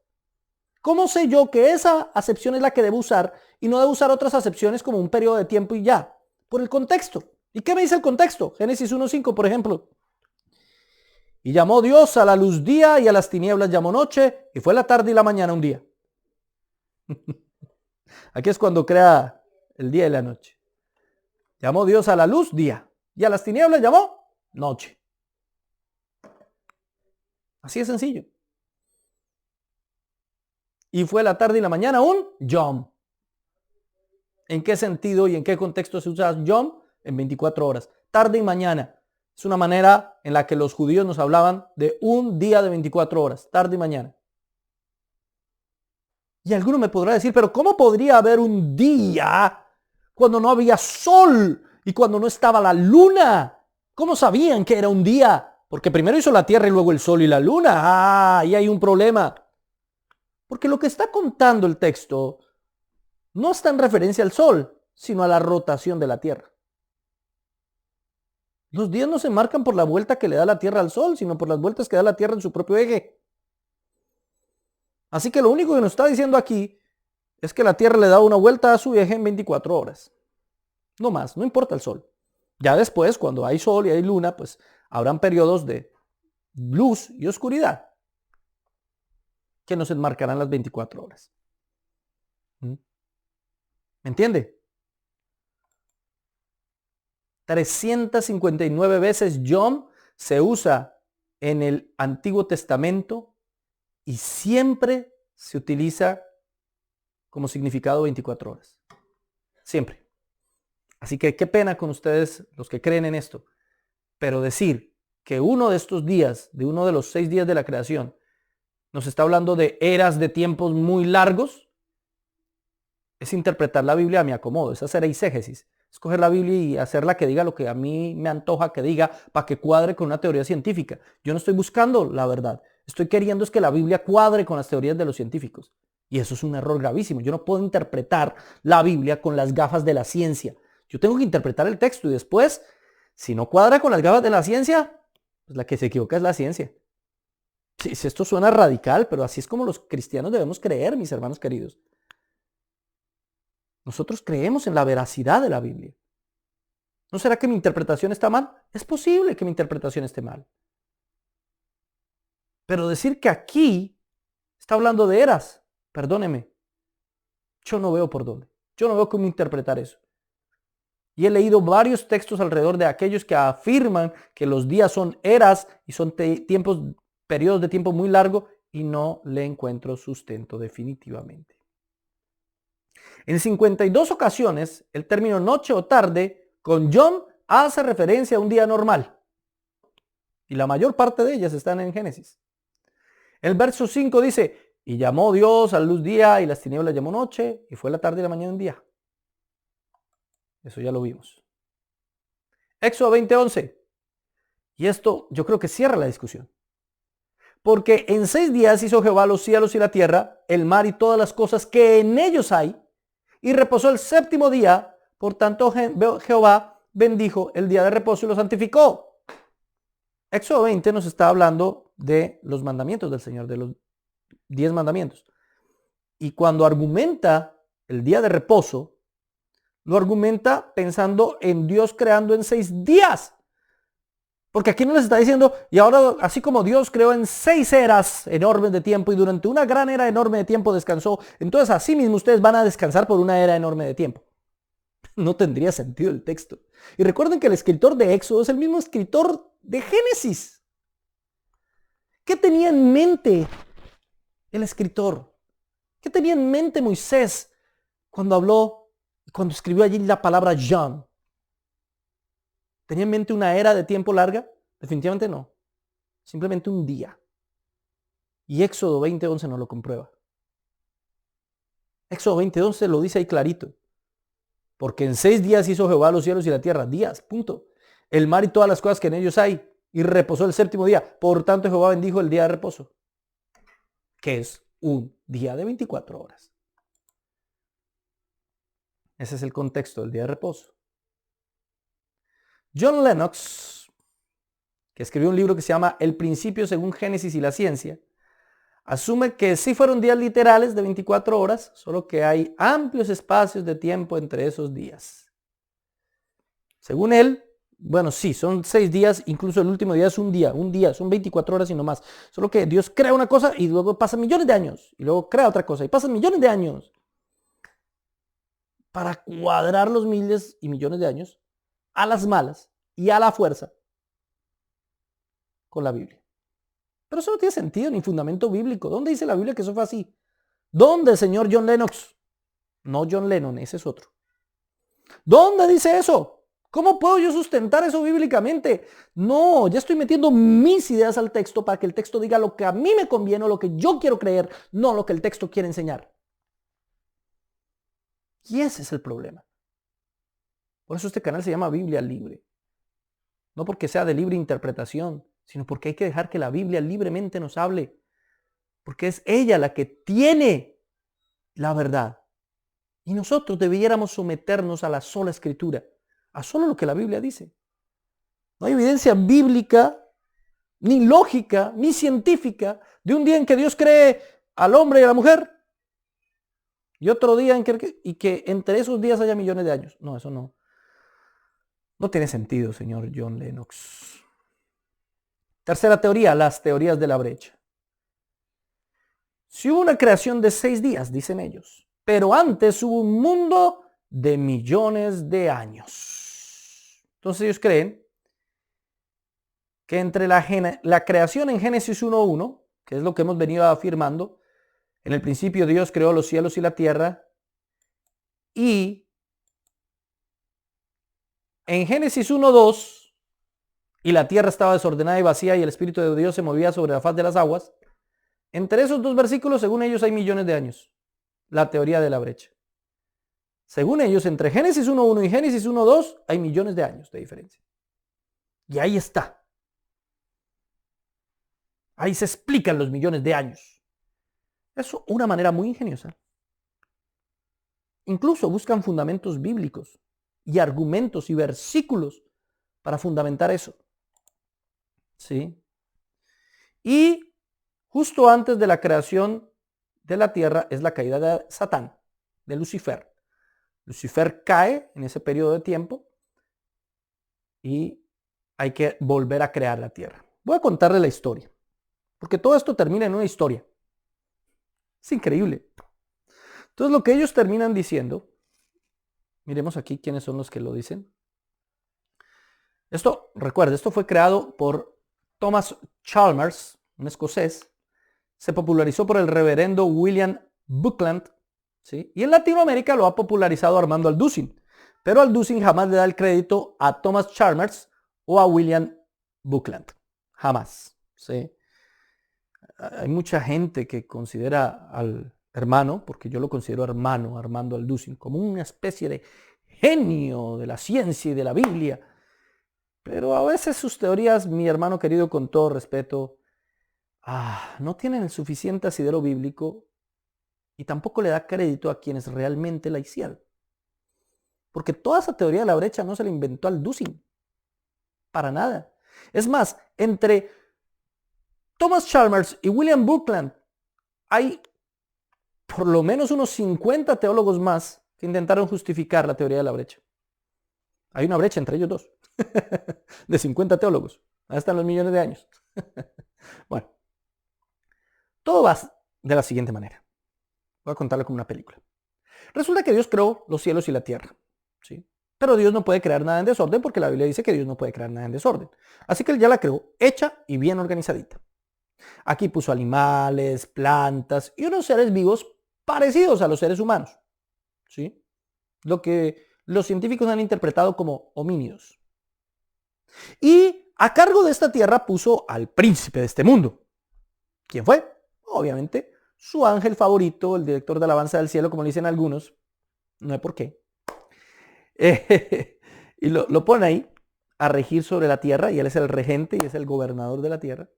¿Cómo sé yo que esa acepción es la que debo usar y no debo usar otras acepciones como un periodo de tiempo y ya? Por el contexto. ¿Y qué me dice el contexto? Génesis 1:5, por ejemplo. Y llamó Dios a la luz día y a las tinieblas llamó noche, y fue la tarde y la mañana un día. Aquí es cuando crea el día y la noche. Llamó Dios a la luz día y a las tinieblas llamó noche. Así de sencillo. Y fue la tarde y la mañana un yom. ¿En qué sentido y en qué contexto se usa yom? En 24 horas. Tarde y mañana. Es una manera en la que los judíos nos hablaban de un día de 24 horas. Tarde y mañana. Y alguno me podrá decir, pero ¿cómo podría haber un día cuando no había sol y cuando no estaba la luna? ¿Cómo sabían que era un día? Porque primero hizo la tierra y luego el sol y la luna. Ah, ahí hay un problema. Porque lo que está contando el texto no está en referencia al sol, sino a la rotación de la tierra. Los días no se marcan por la vuelta que le da la tierra al sol, sino por las vueltas que da la tierra en su propio eje. Así que lo único que nos está diciendo aquí es que la tierra le da una vuelta a su eje en 24 horas. No más, no importa el sol. Ya después, cuando hay sol y hay luna, pues habrán periodos de luz y oscuridad que nos enmarcarán las 24 horas. ¿Me entiende? 359 veces yom se usa en el Antiguo Testamento y siempre se utiliza como significado 24 horas. Siempre. Así que qué pena con ustedes los que creen en esto. Pero decir que uno de estos días, de uno de los 6 días de la creación, nos está hablando de eras de tiempos muy largos, es interpretar la Biblia a mi acomodo, es hacer eisegesis. Es coger la Biblia y hacerla que diga lo que a mí me antoja que diga para que cuadre con una teoría científica. Yo no estoy buscando la verdad. Estoy queriendo es que la Biblia cuadre con las teorías de los científicos. Y eso es un error gravísimo. Yo no puedo interpretar la Biblia con las gafas de la ciencia. Yo tengo que interpretar el texto y después, si no cuadra con las gafas de la ciencia, pues la que se equivoca es la ciencia. Sí, esto suena radical, pero así es como los cristianos debemos creer, mis hermanos queridos. Nosotros creemos en la veracidad de la Biblia. ¿No será que mi interpretación está mal? Es posible que mi interpretación esté mal. Pero decir que aquí está hablando de eras, perdóneme, yo no veo por dónde. Yo no veo cómo interpretar eso. Y he leído varios textos alrededor de aquellos que afirman que los días son eras y son periodos de tiempo muy largos y no le encuentro sustento definitivamente. En 52 ocasiones, el término noche o tarde con yom hace referencia a un día normal. Y la mayor parte de ellas están en Génesis. El verso 5 dice, y llamó Dios a la luz día y las tinieblas llamó noche, y fue la tarde y la mañana un día. Eso ya lo vimos. Éxodo 20:11. Y esto yo creo que cierra la discusión. Porque en 6 días hizo Jehová los cielos y la tierra, el mar y todas las cosas que en ellos hay, y reposó el séptimo día. Por tanto, Jehová bendijo el día de reposo y lo santificó. Éxodo 20 nos está hablando de los mandamientos del Señor, de los 10 mandamientos. Y cuando argumenta el día de reposo, lo argumenta pensando en Dios creando en 6 días. Porque aquí no les está diciendo, y ahora así como Dios creó en 6 eras enormes de tiempo y durante una gran era enorme de tiempo descansó, entonces así mismo ustedes van a descansar por una era enorme de tiempo. No tendría sentido el texto. Y recuerden que el escritor de Éxodo es el mismo escritor de Génesis. ¿Qué tenía en mente el escritor? ¿Qué tenía en mente Moisés cuando escribió allí la palabra John? ¿Tenía en mente una era de tiempo larga? Definitivamente no. Simplemente un día. Y Éxodo 20:11 nos lo comprueba. Éxodo 20:11 lo dice ahí clarito. Porque en 6 días hizo Jehová los cielos y la tierra. Días, punto. El mar y todas las cosas que en ellos hay. Y reposó el séptimo día. Por tanto Jehová bendijo el día de reposo. Que es un día de 24 horas. Ese es el contexto del día de reposo. John Lennox, que escribió un libro que se llama El principio según Génesis y la ciencia, asume que sí fueron días literales de 24 horas, solo que hay amplios espacios de tiempo entre esos días. Según él, bueno, sí, son 6 días, incluso el último día es un día, son 24 horas y no más. Solo que Dios crea una cosa y luego pasan millones de años, y luego crea otra cosa y pasan millones de años. Para cuadrar los miles y millones de años a las malas y a la fuerza con la Biblia. Pero eso no tiene sentido ni fundamento bíblico. ¿Dónde dice la Biblia que eso fue así? ¿Dónde, señor John Lennox? No John Lennon, ese es otro. ¿Dónde dice eso? ¿Cómo puedo yo sustentar eso bíblicamente? No, ya estoy metiendo mis ideas al texto para que el texto diga lo que a mí me conviene o lo que yo quiero creer, no lo que el texto quiere enseñar. Y ese es el problema. Por eso este canal se llama Biblia Libre. No porque sea de libre interpretación, sino porque hay que dejar que la Biblia libremente nos hable. Porque es ella la que tiene la verdad. Y nosotros debiéramos someternos a la sola escritura, a solo lo que la Biblia dice. No hay evidencia bíblica, ni lógica, ni científica de un día en que Dios cree al hombre y a la mujer y otro día en que entre esos días haya millones de años. No, eso no. No tiene sentido, señor John Lennox. Tercera teoría, las teorías de la brecha. Si hubo una creación de 6 días, dicen ellos, pero antes hubo un mundo de millones de años. Entonces ellos creen que entre la creación en Génesis 1:1, que es lo que hemos venido afirmando, en el principio Dios creó los cielos y la tierra, y en Génesis 1:2, y la tierra estaba desordenada y vacía y el Espíritu de Dios se movía sobre la faz de las aguas. Entre esos 2 versículos, según ellos, hay millones de años. La teoría de la brecha. Según ellos, entre Génesis 1:1 y Génesis 1:2 hay millones de años de diferencia. Y ahí está. Ahí se explican los millones de años. Es una manera muy ingeniosa. Incluso buscan fundamentos bíblicos y argumentos y versículos para fundamentar eso. ¿Sí? Y justo antes de la creación de la tierra es la caída de Satán, de Lucifer. Lucifer cae en ese periodo de tiempo y hay que volver a crear la tierra. Voy a contarle la historia, porque todo esto termina en una historia. Es increíble. Entonces lo que ellos terminan diciendo, miremos aquí quiénes son los que lo dicen. Recuerde, esto fue creado por Thomas Chalmers, un escocés. Se popularizó por el reverendo William Buckland, ¿sí? Y en Latinoamérica lo ha popularizado Armando Alducin. Pero Alducin jamás le da el crédito a Thomas Chalmers o a William Buckland. Jamás. ¿Sí? Hay mucha gente que considera al hermano, porque yo lo considero hermano, Armando Alducin, como una especie de genio de la ciencia y de la Biblia. Pero a veces sus teorías, mi hermano querido, con todo respeto, no tienen el suficiente asidero bíblico y tampoco le da crédito a quienes realmente la hicieron. Porque toda esa teoría de la brecha no se la inventó Alducin. Para nada. Es más, entre Thomas Chalmers y William Buckland hay por lo menos unos 50 teólogos más que intentaron justificar la teoría de la brecha. Hay una brecha entre ellos dos. De 50 teólogos. Ahí están los millones de años. Bueno, todo va de la siguiente manera. Voy a contarlo como una película. Resulta que Dios creó los cielos y la tierra, ¿sí? Pero Dios no puede crear nada en desorden porque la Biblia dice que Dios no puede crear nada en desorden. Así que Él ya la creó hecha y bien organizadita. Aquí puso animales, plantas y unos seres vivos parecidos a los seres humanos, ¿sí? Lo que los científicos han interpretado como homínidos. Y a cargo de esta tierra puso al príncipe de este mundo. ¿Quién fue? Obviamente su ángel favorito, el director de alabanza del cielo, como le dicen algunos. No hay por qué. Y lo pone ahí a regir sobre la tierra, y él es el regente y es el gobernador de la tierra.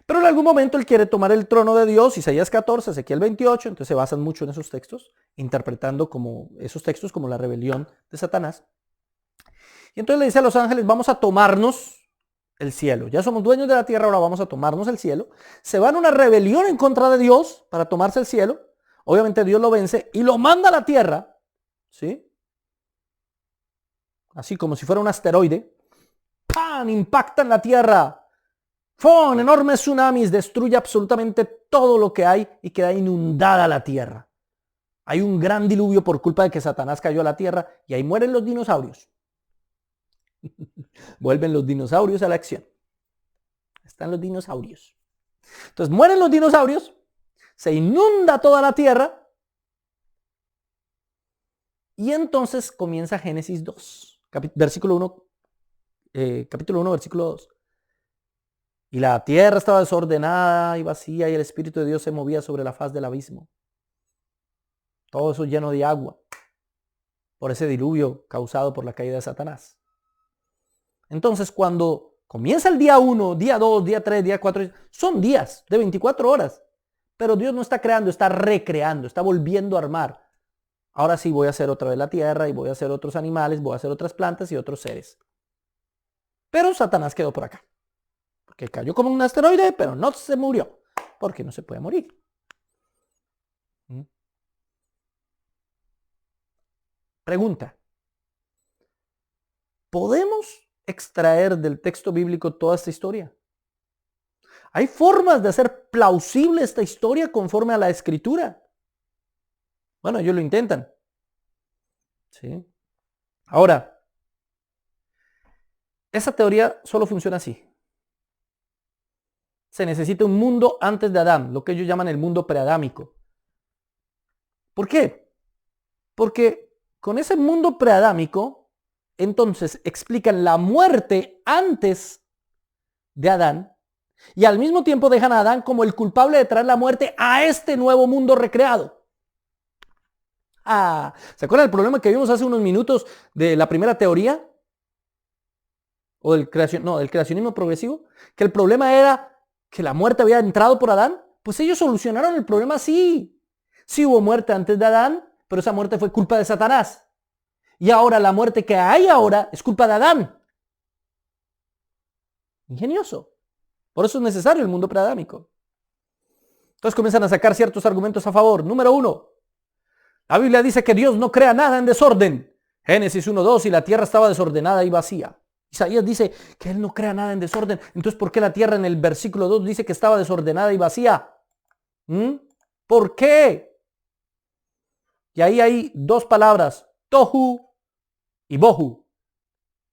Pero en algún momento él quiere tomar el trono de Dios, Isaías 14, Ezequiel 28, entonces se basan mucho en esos textos, interpretando como esos textos como la rebelión de Satanás. Y entonces le dice a los ángeles, vamos a tomarnos el cielo. Ya somos dueños de la tierra, ahora vamos a tomarnos el cielo. Se van a una rebelión en contra de Dios para tomarse el cielo. Obviamente Dios lo vence y lo manda a la tierra, ¿sí? Así como si fuera un asteroide. ¡Pam! Impacta en la tierra. ¡Fon! Enormes tsunamis, destruye absolutamente todo lo que hay y queda inundada la tierra. Hay un gran diluvio por culpa de que Satanás cayó a la tierra y ahí mueren los dinosaurios. Vuelven los dinosaurios a la acción. Están los dinosaurios. Entonces mueren los dinosaurios, se inunda toda la tierra y entonces comienza Génesis 2, versículo 1, capítulo 1, versículo 2. Y la tierra estaba desordenada y vacía y el Espíritu de Dios se movía sobre la faz del abismo. Todo eso lleno de agua por ese diluvio causado por la caída de Satanás. Entonces cuando comienza el día 1, día 2, día 3, día 4, son días de 24 horas. Pero Dios no está creando, está recreando, está volviendo a armar. Ahora sí voy a hacer otra vez la tierra y voy a hacer otros animales, voy a hacer otras plantas y otros seres. Pero Satanás quedó por acá. Porque cayó como un asteroide, pero no se murió. Porque no se puede morir. Pregunta. ¿Podemos extraer del texto bíblico toda esta historia? ¿Hay formas de hacer plausible esta historia conforme a la escritura? Bueno, ellos lo intentan. ¿Sí? Ahora, esa teoría solo funciona así. Se necesita un mundo antes de Adán, lo que ellos llaman el mundo preadámico. ¿Por qué? Porque con ese mundo preadámico, entonces explican la muerte antes de Adán y al mismo tiempo dejan a Adán como el culpable de traer la muerte a este nuevo mundo recreado. ¿Se acuerdan del problema que vimos hace unos minutos de la primera teoría? ¿O del creacionismo progresivo? Que el problema era que la muerte había entrado por Adán. Pues ellos solucionaron el problema así. Sí hubo muerte antes de Adán, pero esa muerte fue culpa de Satanás. Y ahora la muerte que hay ahora es culpa de Adán. Ingenioso. Por eso es necesario el mundo preadámico. Entonces comienzan a sacar ciertos argumentos a favor. Número 1. La Biblia dice que Dios no crea nada en desorden. Génesis 1:2, y la tierra estaba desordenada y vacía. Isaías dice que Él no crea nada en desorden. Entonces, ¿por qué la tierra en el versículo 2 dice que estaba desordenada y vacía? ¿Por qué? Y ahí hay dos palabras, tohu y bohu.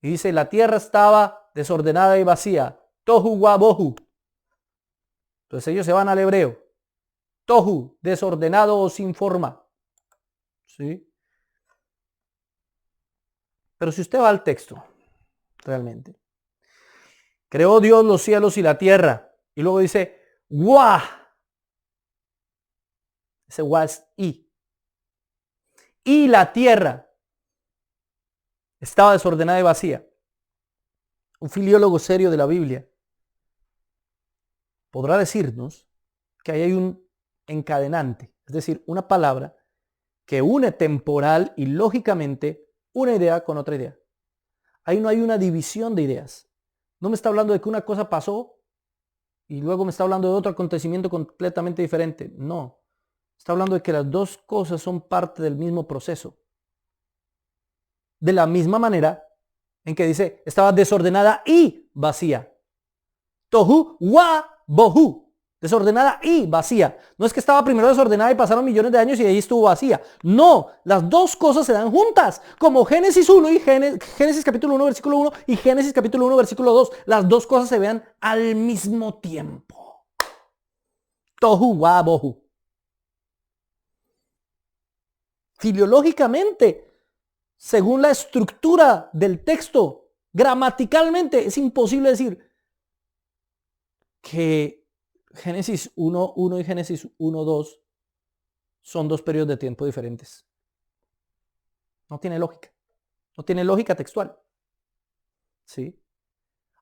Y dice, la tierra estaba desordenada y vacía. Tohu wa bohu. Entonces ellos se van al hebreo. Tohu, desordenado o sin forma. ¿Sí? Pero si usted va al texto, realmente, creó Dios los cielos y la tierra. Y luego dice, ¡guau! Ese guau es y. Y la tierra estaba desordenada y vacía. un filiólogo serio de la Biblia, podrá decirnos que ahí hay un encadenante, es decir, una palabra que une temporal y lógicamente una idea con otra idea. Ahí no hay una división de ideas. No me está hablando de que una cosa pasó y luego me está hablando de otro acontecimiento completamente diferente. No. Está hablando de que las dos cosas son parte del mismo proceso. De la misma manera en que dice, estaba desordenada y vacía. Tohu wa bohu. Desordenada y vacía. No es que estaba primero desordenada y pasaron millones de años y ahí estuvo vacía. No, las dos cosas se dan juntas. Como Génesis 1 y Génesis capítulo 1 versículo 1 y Génesis capítulo 1 versículo 2. Las dos cosas se vean al mismo tiempo. Tohu wa bohu. Filiológicamente, según la estructura del texto, gramaticalmente es imposible decir que Génesis 1:1 y Génesis 1:2 son dos periodos de tiempo diferentes. No tiene lógica. No tiene lógica textual. ¿Sí?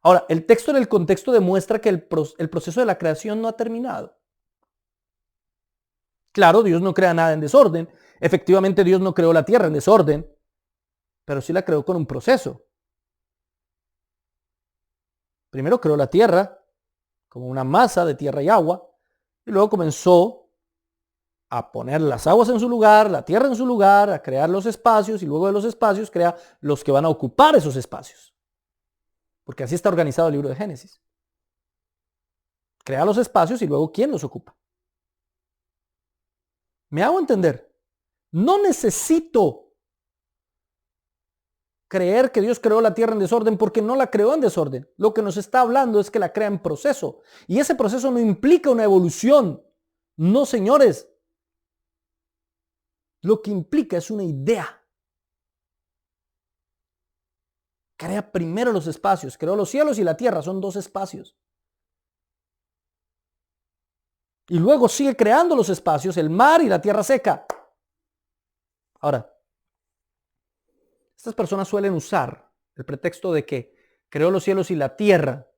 Ahora, el texto en el contexto demuestra que el proceso de la creación no ha terminado. Claro, Dios no crea nada en desorden. Efectivamente, Dios no creó la tierra en desorden, pero sí la creó con un proceso. Primero creó la tierra como una masa de tierra y agua, y luego comenzó a poner las aguas en su lugar, la tierra en su lugar, a crear los espacios, y luego de los espacios crea los que van a ocupar esos espacios. Porque así está organizado el libro de Génesis. Crea los espacios y luego ¿quién los ocupa? ¿Me hago entender? No necesito creer que Dios creó la tierra en desorden porque no la creó en desorden. Lo que nos está hablando es que la crea en proceso. Y ese proceso no implica una evolución. No, señores. Lo que implica es una idea. Crea primero los espacios. Creó los cielos y la tierra. Son dos espacios. Y luego sigue creando los espacios, el mar y la tierra seca. Ahora, estas personas suelen usar el pretexto de que creó los cielos y la tierra.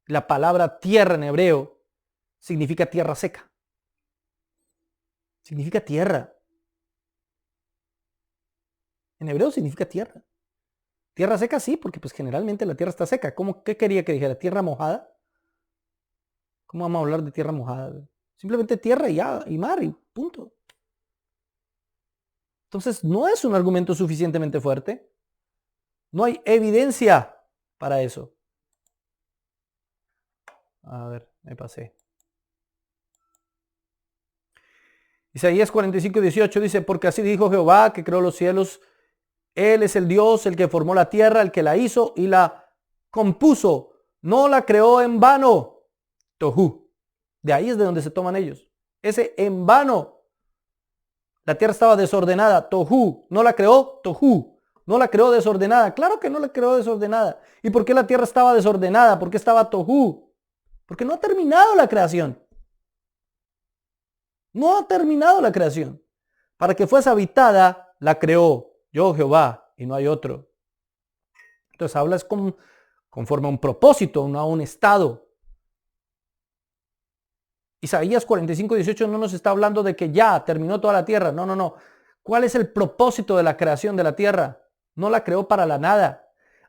La palabra tierra en hebreo significa tierra seca. Significa tierra. En hebreo significa tierra. Tierra seca sí, porque pues generalmente la tierra está seca. ¿Qué quería que dijera? ¿Tierra mojada? ¿Cómo vamos a hablar de tierra mojada? Simplemente tierra y mar y punto. Entonces no es un argumento suficientemente fuerte. No hay evidencia para eso. A ver, me pasé. Isaías 45:18 dice, porque así dijo Jehová que creó los cielos. Él es el Dios, el que formó la tierra, el que la hizo y la compuso. No la creó en vano. Tohu. De ahí es de donde se toman ellos. Ese en vano. La tierra estaba desordenada. Tohu. No la creó. Tohu. No la creó desordenada. Claro que no la creó desordenada. ¿Y por qué la tierra estaba desordenada? ¿Por qué estaba tohu? Porque no ha terminado la creación. No ha terminado la creación. Para que fuese habitada, la creó yo, Jehová, y no hay otro. Entonces hablas conforme a un propósito, no a un estado. Isaías 45:18 no nos está hablando de que ya terminó toda la tierra. No, no, no. ¿Cuál es el propósito de la creación de la tierra? No la creó para la nada.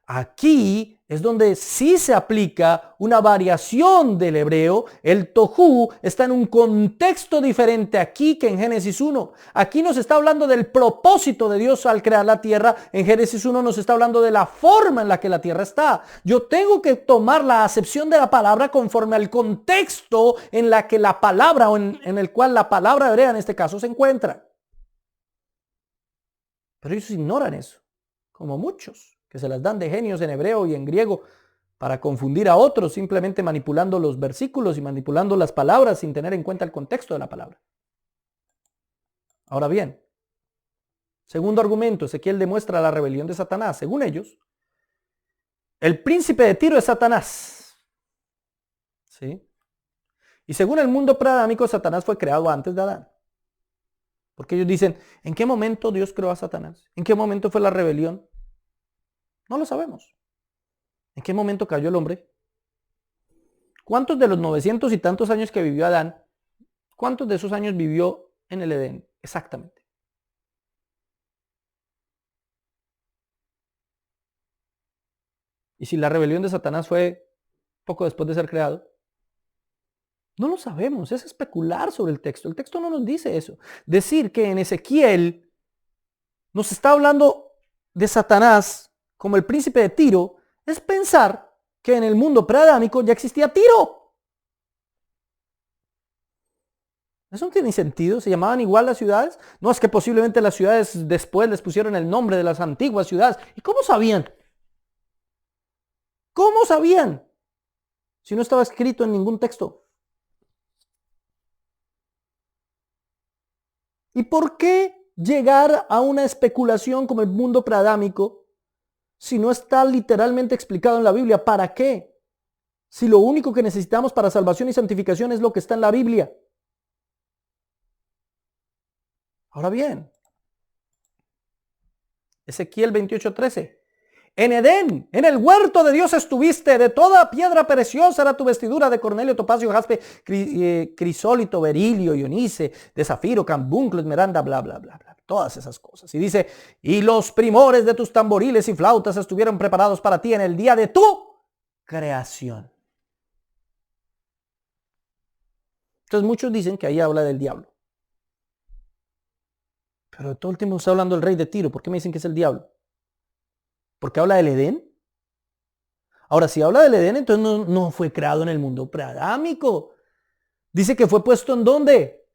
Aquí es donde sí se aplica una variación del hebreo. El tohu está en un contexto diferente aquí que en Génesis 1. Aquí nos está hablando del propósito de Dios al crear la tierra. En Génesis 1 nos está hablando de la forma en la que la tierra está. Yo tengo que tomar la acepción de la palabra conforme al contexto en la que la palabra o en el cual la palabra hebrea en este caso se encuentra. Pero ellos ignoran eso, como muchos que se las dan de genios en hebreo y en griego para confundir a otros, simplemente manipulando los versículos y manipulando las palabras sin tener en cuenta el contexto de la palabra. Ahora bien, segundo argumento, Ezequiel demuestra la rebelión de Satanás. Según ellos, el príncipe de Tiro es Satanás. ¿Sí? Y según el mundo preadámico, Satanás fue creado antes de Adán. Porque ellos dicen, ¿en qué momento Dios creó a Satanás? ¿En qué momento fue la rebelión? No lo sabemos. ¿En qué momento cayó el hombre? ¿Cuántos de los 900 y tantos años que vivió Adán, cuántos de esos años vivió en el Edén? Exactamente. Y si la rebelión de Satanás fue poco después de ser creado, no lo sabemos, es especular sobre el texto. El texto no nos dice eso. Decir que en Ezequiel nos está hablando de Satanás como el príncipe de Tiro es pensar que en el mundo preadámico ya existía Tiro. Eso no tiene sentido. ¿Se llamaban igual las ciudades? No, es que posiblemente las ciudades después les pusieron el nombre de las antiguas ciudades. ¿Y cómo sabían? ¿Cómo sabían? Si no estaba escrito en ningún texto. ¿Y por qué llegar a una especulación como el mundo preadámico si no está literalmente explicado en la Biblia? ¿Para qué? Si lo único que necesitamos para salvación y santificación es lo que está en la Biblia. Ahora bien, Ezequiel 28:13. En Edén, en el huerto de Dios estuviste, de toda piedra preciosa era tu vestidura, de cornelio, topacio, jaspe, crisólito, berilio, ionice, de zafiro, cambunclo, esmeralda, bla, bla, bla, bla, todas esas cosas. Y dice, y los primores de tus tamboriles y flautas estuvieron preparados para ti en el día de tu creación. Entonces muchos dicen que ahí habla del diablo. Pero todo el tiempo está hablando del rey de Tiro. ¿Por qué me dicen que es el diablo? ¿Porque habla del Edén? Ahora, si habla del Edén, entonces no fue creado en el mundo preadámico. Dice que fue puesto ¿en dónde?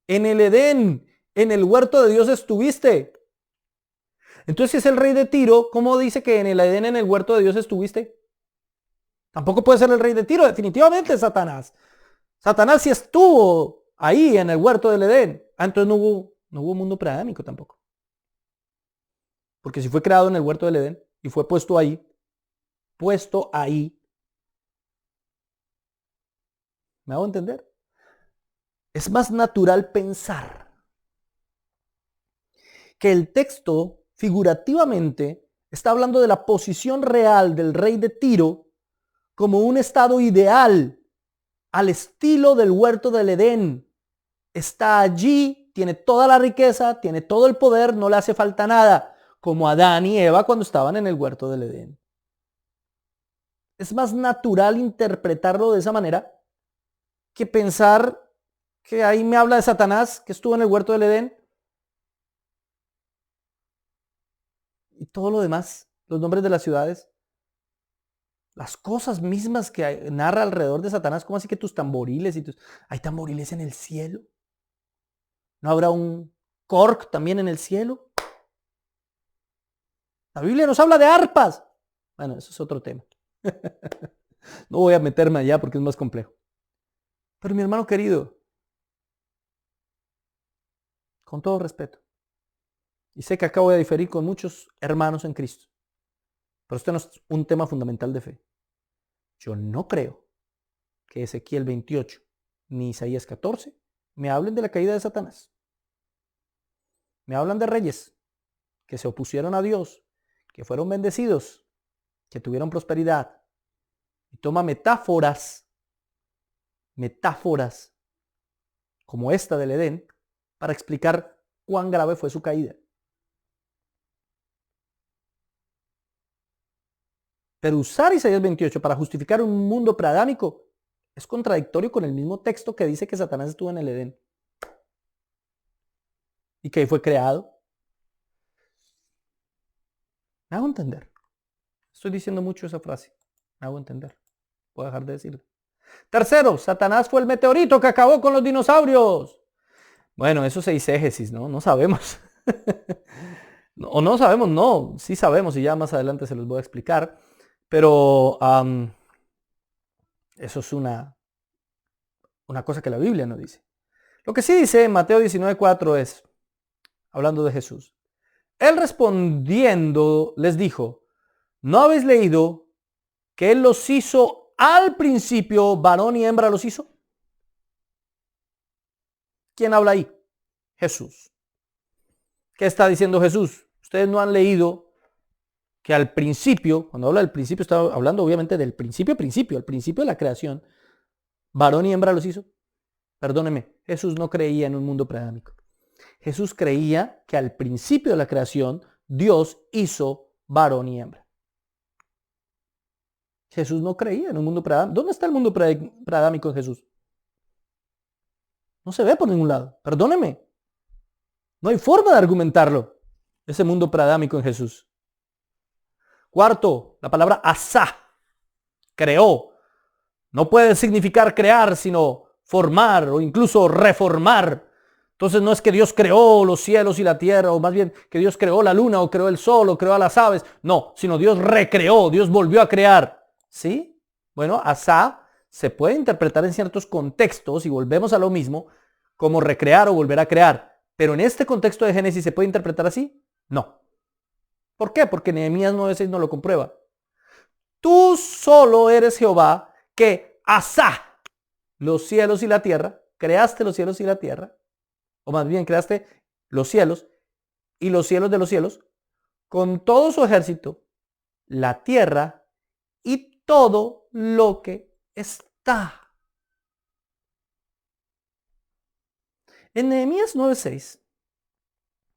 En el Edén, en el huerto de Dios estuviste. Entonces, si es el rey de Tiro, ¿cómo dice que en el Edén, en el huerto de Dios estuviste? Tampoco puede ser el rey de Tiro, definitivamente es Satanás. Satanás sí estuvo ahí en el huerto del Edén. Entonces no hubo mundo preadámico tampoco. Porque si fue creado en el huerto del Edén y fue puesto ahí, ¿me hago entender? Es más natural pensar que el texto figurativamente está hablando de la posición real del rey de Tiro como un estado ideal al estilo del huerto del Edén. Está allí, tiene toda la riqueza, tiene todo el poder, no le hace falta nada, como Adán y Eva cuando estaban en el huerto del Edén. Es más natural interpretarlo de esa manera que pensar que ahí me habla de Satanás que estuvo en el huerto del Edén y todo lo demás, los nombres de las ciudades, las cosas mismas que narra alrededor de Satanás. ¿Cómo así que tus tamboriles y tus... ¿Hay tamboriles en el cielo? ¿No habrá un cork también en el cielo? La Biblia nos habla de arpas. Bueno, eso es otro tema. No voy a meterme allá porque es más complejo. Pero mi hermano querido, con todo respeto, y sé que acabo de diferir con muchos hermanos en Cristo, pero esto no es un tema fundamental de fe. Yo no creo que Ezequiel 28 ni Isaías 14 me hablen de la caída de Satanás. Me hablan de reyes que se opusieron a Dios, que fueron bendecidos, que tuvieron prosperidad. Y toma metáforas como esta del Edén para explicar cuán grave fue su caída. Pero usar Isaías 28 para justificar un mundo preadámico es contradictorio con el mismo texto que dice que Satanás estuvo en el Edén y que ahí fue creado. Me hago entender. Estoy diciendo mucho esa frase. Me hago entender. Puedo dejar de decirlo. Tercero, Satanás fue el meteorito que acabó con los dinosaurios. Bueno, eso es eisegesis, ¿no? No sabemos. O no sabemos, no. Sí sabemos y ya más adelante se los voy a explicar. Pero eso es una cosa que la Biblia no dice. Lo que sí dice en Mateo 19:4 es, hablando de Jesús, él respondiendo les dijo, ¿no habéis leído que él los hizo al principio, varón y hembra los hizo? ¿Quién habla ahí? Jesús. ¿Qué está diciendo Jesús? Ustedes no han leído que al principio, cuando habla del principio, está hablando obviamente del principio, al principio de la creación, varón y hembra los hizo. Perdóneme, Jesús no creía en un mundo preadámico. Jesús creía que al principio de la creación, Dios hizo varón y hembra. Jesús no creía en un mundo preadámico. ¿Dónde está el mundo preadámico en Jesús? No se ve por ningún lado. Perdóneme. No hay forma de argumentarlo. Ese mundo preadámico en Jesús. Cuarto, la palabra asá. Creó. No puede significar crear, sino formar o incluso reformar. Entonces no es que Dios creó los cielos y la tierra, o más bien que Dios creó la luna, o creó el sol, o creó a las aves. No, sino Dios recreó, Dios volvió a crear. ¿Sí? Bueno, asá se puede interpretar en ciertos contextos, y volvemos a lo mismo, como recrear o volver a crear. Pero en este contexto de Génesis, ¿se puede interpretar así? No. ¿Por qué? Porque Nehemías 9:6 no lo comprueba. Tú solo eres Jehová, que asá los cielos y la tierra, creaste los cielos y la tierra, o más bien creaste los cielos y los cielos de los cielos, con todo su ejército, la tierra y todo lo que está. En Nehemías 9:6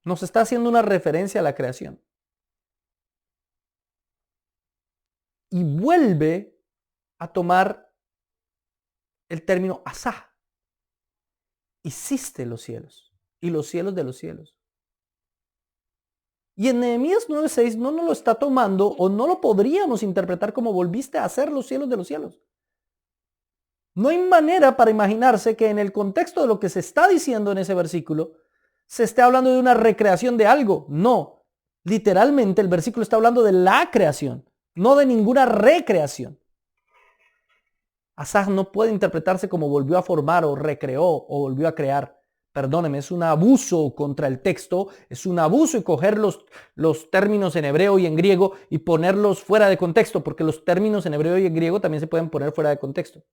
nos está haciendo una referencia a la creación. Y vuelve a tomar el término asá. Hiciste los cielos y los cielos de los cielos. Y en Nehemías 9:6 no nos lo está tomando, o no lo podríamos interpretar como volviste a hacer los cielos de los cielos. No hay manera para imaginarse que en el contexto de lo que se está diciendo en ese versículo se esté hablando de una recreación de algo. No, literalmente el versículo está hablando de la creación, no de ninguna recreación. Asaj no puede interpretarse como volvió a formar o recreó o volvió a crear. Perdóneme, es un abuso contra el texto, es un abuso y coger los términos en hebreo y en griego y ponerlos fuera de contexto, porque los términos en hebreo y en griego también se pueden poner fuera de contexto.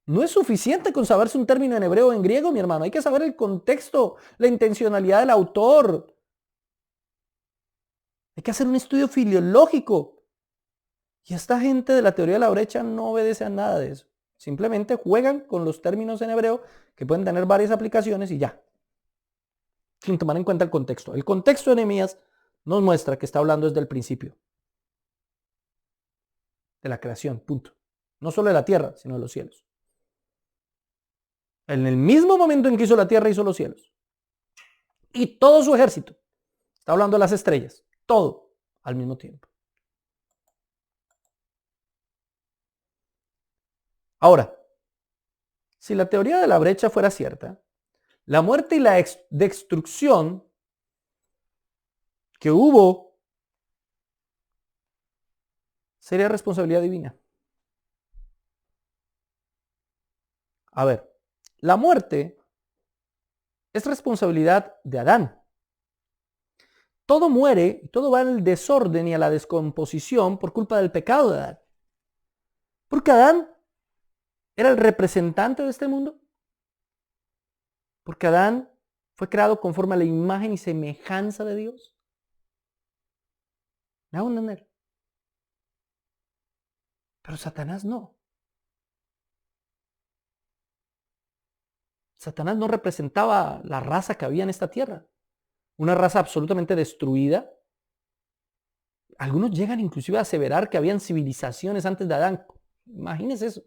No es suficiente con saberse un término en hebreo o en griego, mi hermano. Hay que saber el contexto, la intencionalidad del autor. Hay que hacer un estudio filológico. Y esta gente de la teoría de la brecha no obedece a nada de eso. Simplemente juegan con los términos en hebreo que pueden tener varias aplicaciones y ya. Sin tomar en cuenta el contexto. El contexto de Nehemías nos muestra que está hablando desde el principio. De la creación, punto. No solo de la tierra, sino de los cielos. En el mismo momento en que hizo la tierra, hizo los cielos. Y todo su ejército. Está hablando de las estrellas. Todo al mismo tiempo. Ahora, si la teoría de la brecha fuera cierta, la muerte y la destrucción que hubo sería responsabilidad divina. A ver, la muerte es responsabilidad de Adán. Todo muere, todo va al desorden y a la descomposición por culpa del pecado de Adán. Porque Adán era el representante de este mundo. Porque Adán fue creado conforme a la imagen y semejanza de Dios. ¿Me hago entender? Pero Satanás no. Satanás no representaba la raza que había en esta tierra. Una raza absolutamente destruida. Algunos llegan inclusive a aseverar que habían civilizaciones antes de Adán. Imagínense eso.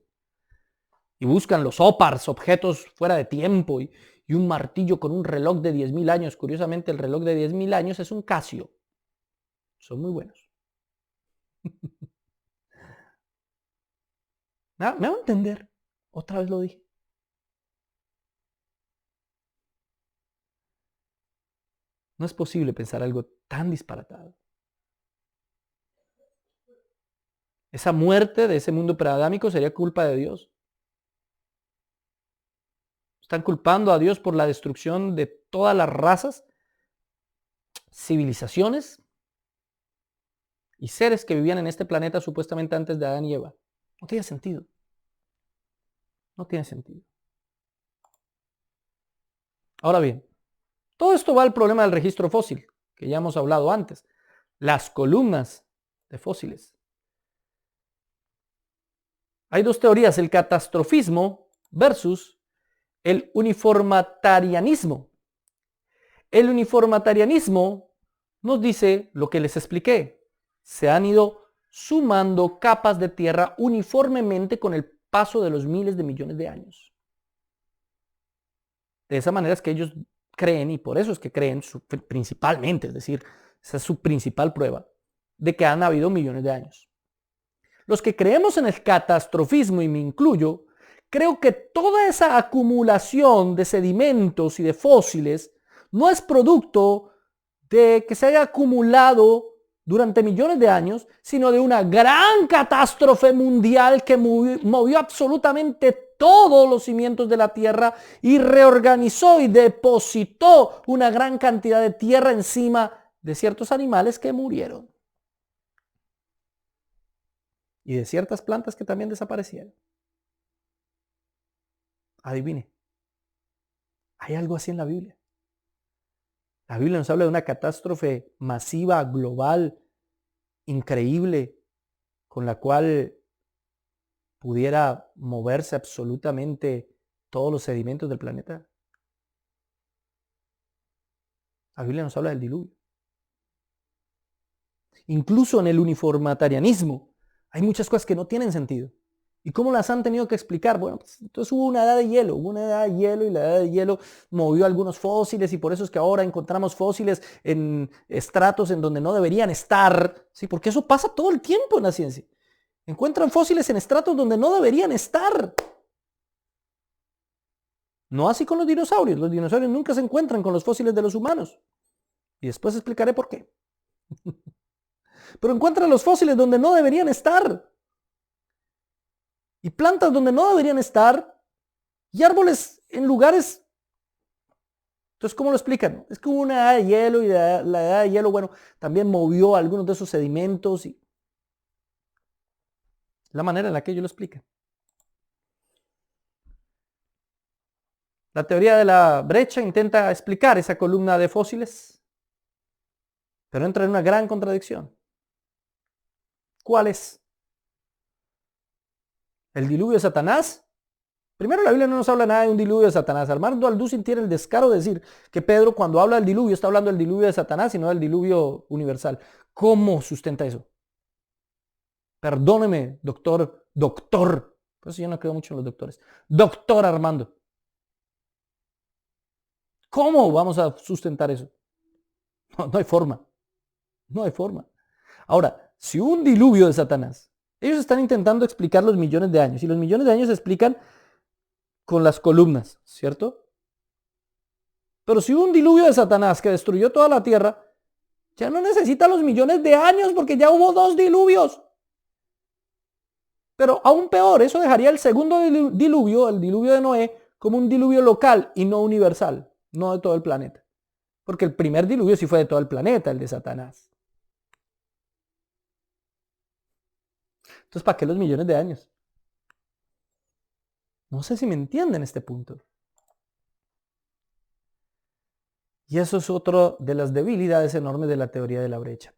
Y buscan los ópars, objetos fuera de tiempo, y un martillo con un reloj de 10.000 años. Curiosamente, el reloj de 10.000 años es un Casio. Son muy buenos. ¿Me hago entender? Otra vez lo dije. No es posible pensar algo tan disparatado. Esa muerte de ese mundo preadámico sería culpa de Dios. Están culpando a Dios por la destrucción de todas las razas, civilizaciones y seres que vivían en este planeta supuestamente antes de Adán y Eva. No tiene sentido. No tiene sentido. Ahora bien, todo esto va al problema del registro fósil, que ya hemos hablado antes. las columnas de fósiles. Hay dos teorías, el catastrofismo versus el uniformitarianismo. El uniformitarianismo nos dice lo que les expliqué. Se han ido sumando capas de tierra uniformemente con el paso de los miles de millones de años. De esa manera es que ellos creen, y por eso es que creen principalmente, es decir, esa es su principal prueba, de que han habido millones de años. Los que creemos en el catastrofismo, y me incluyo, creo que toda esa acumulación de sedimentos y de fósiles no es producto de que se haya acumulado durante millones de años, sino de una gran catástrofe mundial que movió absolutamente todos los cimientos de la tierra y reorganizó y depositó una gran cantidad de tierra encima de ciertos animales que murieron. Y de ciertas plantas que también desaparecieron. Adivine, hay algo así en la Biblia. La Biblia nos habla de una catástrofe masiva, global, increíble, con la cual pudiera moverse absolutamente todos los sedimentos del planeta. La Biblia nos habla del diluvio. Incluso en el uniformitarianismo hay muchas cosas que no tienen sentido. ¿Y cómo las han tenido que explicar? Bueno, pues, entonces hubo una edad de hielo, y la edad de hielo movió algunos fósiles y por eso es que ahora encontramos fósiles en estratos en donde no deberían estar, ¿sí? Porque eso pasa todo el tiempo en la ciencia. Encuentran fósiles en estratos donde no deberían estar. No así con los dinosaurios. Los dinosaurios nunca se encuentran con los fósiles de los humanos. Y después explicaré por qué. Pero encuentran los fósiles donde no deberían estar. Y plantas donde no deberían estar. Y árboles en lugares. Entonces, ¿cómo lo explican? Es que hubo una edad de hielo y la edad de hielo, bueno, también movió algunos de esos sedimentos. Y la manera en la que ellos lo explican. La teoría de la brecha intenta explicar esa columna de fósiles, pero entra en una gran contradicción. ¿Cuál es? ¿El diluvio de Satanás? Primero, la Biblia no nos habla nada de un diluvio de Satanás. Armando Alducin tiene el descaro de decir que Pedro, cuando habla del diluvio, está hablando del diluvio de Satanás y no del diluvio universal. ¿Cómo sustenta eso? Perdóneme, doctor. Por eso yo no creo mucho en los doctores. Doctor Armando. ¿Cómo vamos a sustentar eso? No hay forma. No hay forma. Ahora, si un diluvio de Satanás, ellos están intentando explicar los millones de años, y los millones de años se explican con las columnas, ¿cierto? Pero si un diluvio de Satanás que destruyó toda la tierra, ya no necesita los millones de años porque ya hubo 2 diluvios. Pero aún peor, eso dejaría el segundo diluvio, el diluvio de Noé, como un diluvio local y no universal, no de todo el planeta. Porque el primer diluvio sí fue de todo el planeta, el de Satanás. Entonces, ¿para qué los millones de años? No sé si me entienden este punto. Y eso es otra de las debilidades enormes de la teoría de la brecha.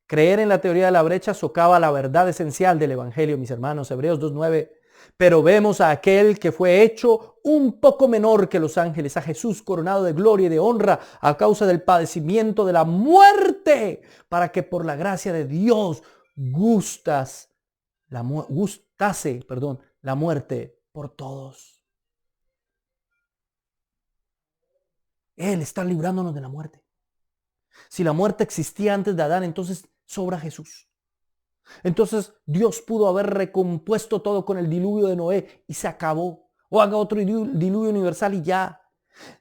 Creer en la teoría de la brecha socava la verdad esencial del Evangelio, mis hermanos. Hebreos 2:9. Pero vemos a aquel que fue hecho un poco menor que los ángeles, a Jesús coronado de gloria y de honra a causa del padecimiento de la muerte, para que por la gracia de Dios gustase la muerte por todos. Él está librándonos de la muerte. Si la muerte existía antes de Adán, entonces sobra Jesús. Entonces Dios pudo haber recompuesto todo con el diluvio de Noé y se acabó. O haga otro diluvio universal y ya.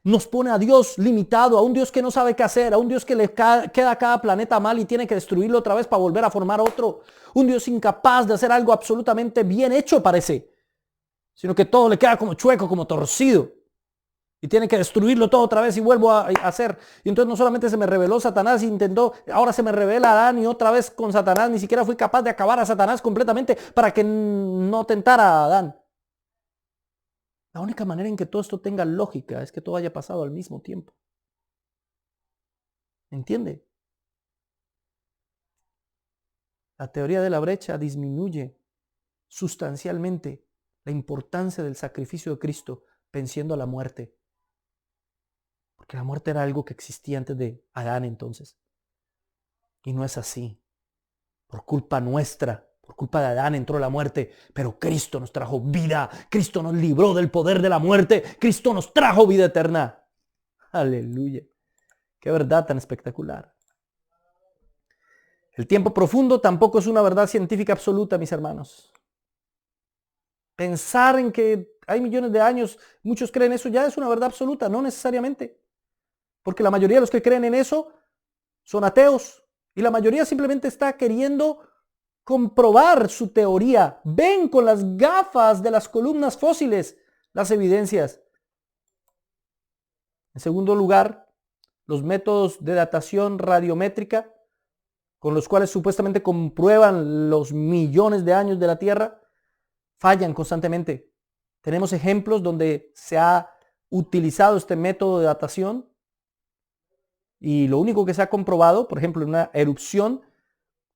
Nos pone a Dios limitado, a un Dios que no sabe qué hacer, a un Dios que le queda a cada planeta mal y tiene que destruirlo otra vez para volver a formar otro. Un Dios incapaz de hacer algo absolutamente bien hecho, parece. Sino que todo le queda como chueco, como torcido. Y tiene que destruirlo todo otra vez y vuelvo a hacer. Y entonces no solamente se me reveló Satanás y intentó, ahora se me revela Adán y otra vez con Satanás. Ni siquiera fui capaz de acabar a Satanás completamente para que no tentara a Adán. La única manera en que todo esto tenga lógica es que todo haya pasado al mismo tiempo. ¿Entiende? La teoría de la brecha disminuye sustancialmente la importancia del sacrificio de Cristo venciendo a la muerte. Porque la muerte era algo que existía antes de Adán entonces. Y no es así. Por culpa nuestra, por culpa de Adán entró la muerte, pero Cristo nos trajo vida. Cristo nos libró del poder de la muerte. Cristo nos trajo vida eterna. Aleluya. Qué verdad tan espectacular. El tiempo profundo tampoco es una verdad científica absoluta, mis hermanos. Pensar en que hay millones de años, muchos creen eso, ya es una verdad absoluta, no necesariamente. Porque la mayoría de los que creen en eso son ateos. Y la mayoría simplemente está queriendo comprobar su teoría. Ven con las gafas de las columnas fósiles las evidencias. En segundo lugar, los métodos de datación radiométrica, con los cuales supuestamente comprueban los millones de años de la Tierra, fallan constantemente. Tenemos ejemplos donde se ha utilizado este método de datación y lo único que se ha comprobado, por ejemplo, en una erupción,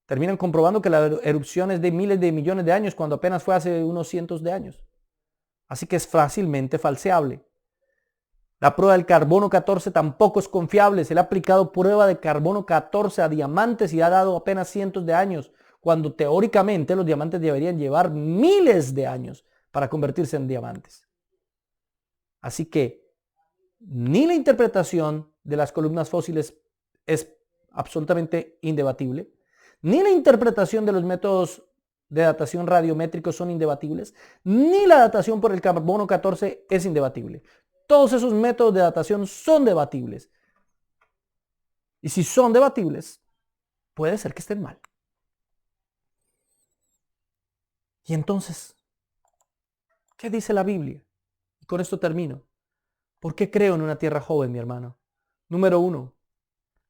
terminan comprobando que la erupción es de miles de millones de años cuando apenas fue hace unos cientos de años. Así que es fácilmente falseable. La prueba del carbono 14 tampoco es confiable. Se le ha aplicado prueba de carbono 14 a diamantes y ha dado apenas cientos de años, cuando teóricamente los diamantes deberían llevar miles de años para convertirse en diamantes. Así que ni la interpretación de las columnas fósiles es absolutamente indebatible, ni la interpretación de los métodos de datación radiométricos son indebatibles, ni la datación por el carbono 14 es indebatible. Todos esos métodos de datación son debatibles. Y si son debatibles, puede ser que estén mal. Y entonces, ¿qué dice la Biblia? Y con esto termino. ¿Por qué creo en una tierra joven, mi hermano? Número 1,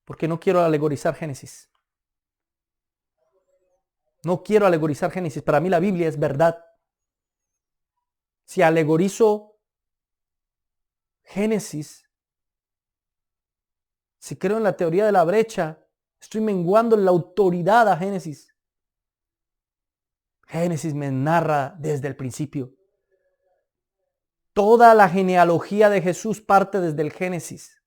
porque no quiero alegorizar Génesis. No quiero alegorizar Génesis. Para mí la Biblia es verdad. Si alegorizo Génesis, si creo en la teoría de la brecha, estoy menguando la autoridad a Génesis. Génesis me narra desde el principio. Toda la genealogía de Jesús parte desde el Génesis.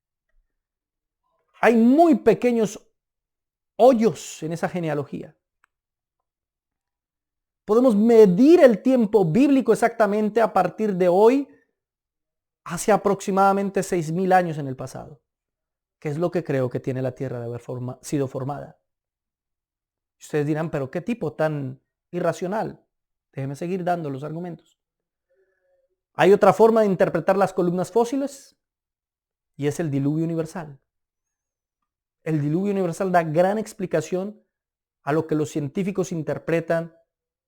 Hay muy pequeños hoyos en esa genealogía. Podemos medir el tiempo bíblico exactamente a partir de hoy hace aproximadamente 6,000 años en el pasado, que es lo que creo que tiene la Tierra de haber sido formada. Ustedes dirán, pero qué tipo tan irracional. Déjenme seguir dando los argumentos. Hay otra forma de interpretar las columnas fósiles y es el diluvio universal. El diluvio universal da gran explicación a lo que los científicos interpretan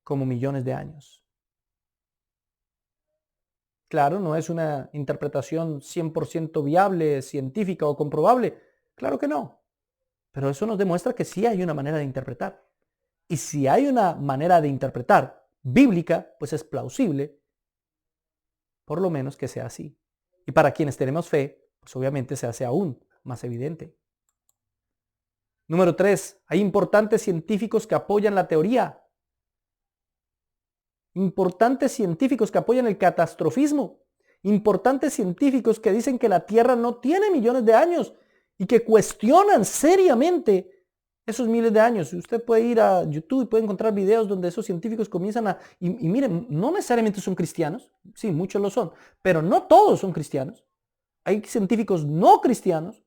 como millones de años. Claro, no es una interpretación 100% viable, científica o comprobable. Claro que no. Pero eso nos demuestra que sí hay una manera de interpretar. Y si hay una manera de interpretar bíblica, pues es plausible, por lo menos que sea así. Y para quienes tenemos fe, pues obviamente se hace aún más evidente. Número 3. Hay importantes científicos que apoyan la teoría. Importantes científicos que apoyan el catastrofismo. Importantes científicos que dicen que la Tierra no tiene millones de años y que cuestionan seriamente esos miles de años. Usted puede ir a YouTube y puede encontrar videos donde esos científicos comienzan a... Y miren, no necesariamente son cristianos, sí, muchos lo son, pero no todos son cristianos. Hay científicos no cristianos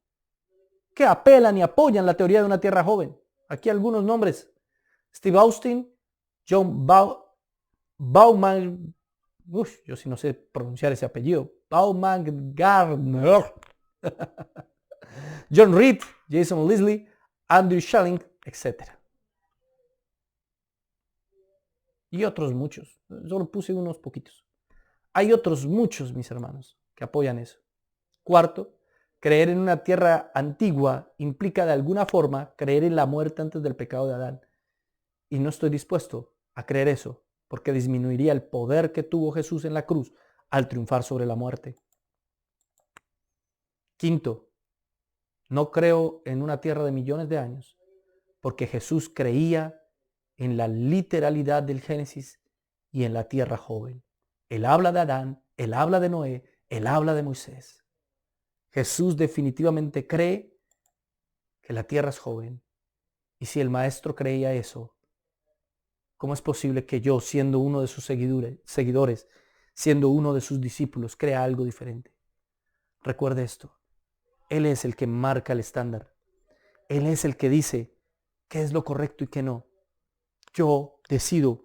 que apelan y apoyan la teoría de una Tierra joven. Aquí algunos nombres: Steve Austin, John Bauman, yo sí no sé pronunciar ese apellido, Baumgartner, John Reed, Jason Leslie, Andrew Schelling, etc. Y otros muchos. Solo puse unos poquitos. Hay otros muchos, mis hermanos, que apoyan eso. Cuarto, creer en una tierra antigua implica de alguna forma creer en la muerte antes del pecado de Adán. Y no estoy dispuesto a creer eso, porque disminuiría el poder que tuvo Jesús en la cruz al triunfar sobre la muerte. Quinto, no creo en una tierra de millones de años, porque Jesús creía en la literalidad del Génesis y en la tierra joven. Él habla de Adán, él habla de Noé, él habla de Moisés. Jesús definitivamente cree que la tierra es joven. Y si el maestro creía eso, ¿cómo es posible que yo, siendo uno de sus seguidores, siendo uno de sus discípulos, crea algo diferente? Recuerde esto. Él es el que marca el estándar. Él es el que dice qué es lo correcto y qué no. Yo decido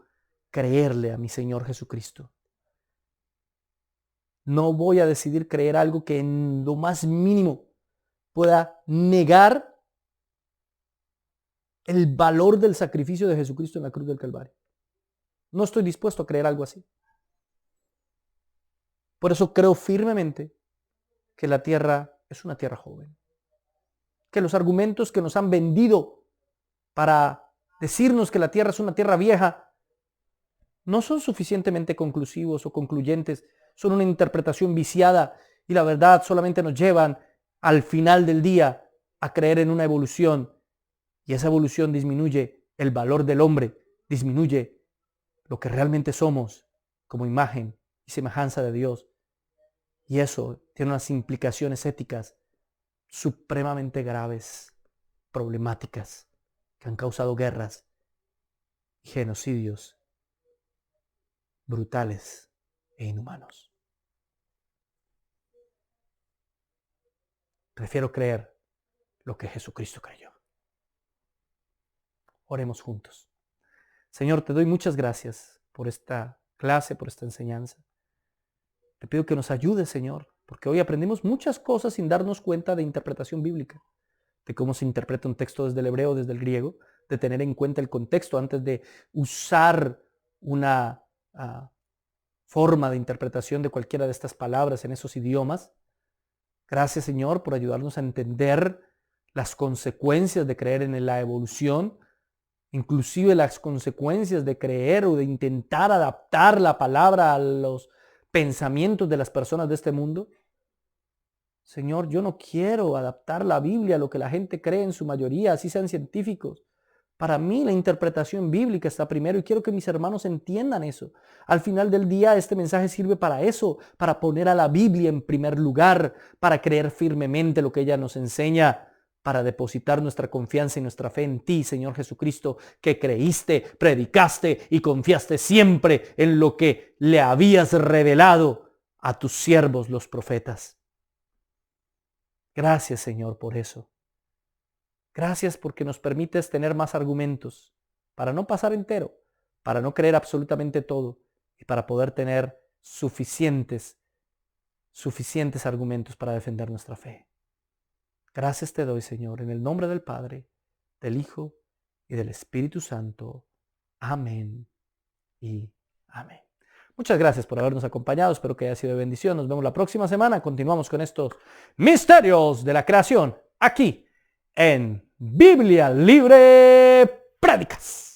creerle a mi Señor Jesucristo. No voy a decidir creer algo que en lo más mínimo pueda negar el valor del sacrificio de Jesucristo en la cruz del Calvario. No estoy dispuesto a creer algo así. Por eso creo firmemente que la tierra es una tierra joven. Que los argumentos que nos han vendido para decirnos que la tierra es una tierra vieja no son suficientemente conclusivos o concluyentes. Son una interpretación viciada y la verdad solamente nos llevan al final del día a creer en una evolución. Y esa evolución disminuye el valor del hombre, disminuye lo que realmente somos como imagen y semejanza de Dios. Y eso tiene unas implicaciones éticas supremamente graves, problemáticas, que han causado guerras y genocidios brutales e inhumanos. Prefiero creer lo que Jesucristo creyó. Oremos juntos. Señor, te doy muchas gracias por esta clase, por esta enseñanza. Te pido que nos ayudes, Señor, porque hoy aprendimos muchas cosas sin darnos cuenta de interpretación bíblica, de cómo se interpreta un texto desde el hebreo, desde el griego, de tener en cuenta el contexto antes de usar una forma de interpretación de cualquiera de estas palabras en esos idiomas. Gracias, Señor, por ayudarnos a entender las consecuencias de creer en la evolución, inclusive las consecuencias de creer o de intentar adaptar la palabra a los pensamientos de las personas de este mundo. Señor, yo no quiero adaptar la Biblia a lo que la gente cree en su mayoría, así sean científicos. Para mí la interpretación bíblica está primero y quiero que mis hermanos entiendan eso. Al final del día este mensaje sirve para eso, para poner a la Biblia en primer lugar, para creer firmemente lo que ella nos enseña, para depositar nuestra confianza y nuestra fe en ti, Señor Jesucristo, que creíste, predicaste y confiaste siempre en lo que le habías revelado a tus siervos los profetas. Gracias, Señor, por eso. Gracias porque nos permites tener más argumentos para no pasar entero, para no creer absolutamente todo y para poder tener suficientes argumentos para defender nuestra fe. Gracias te doy, Señor, en el nombre del Padre, del Hijo y del Espíritu Santo. Amén y amén. Muchas gracias por habernos acompañado. Espero que haya sido de bendición. Nos vemos la próxima semana. Continuamos con estos misterios de la creación aquí en Biblia Libre Prédicas.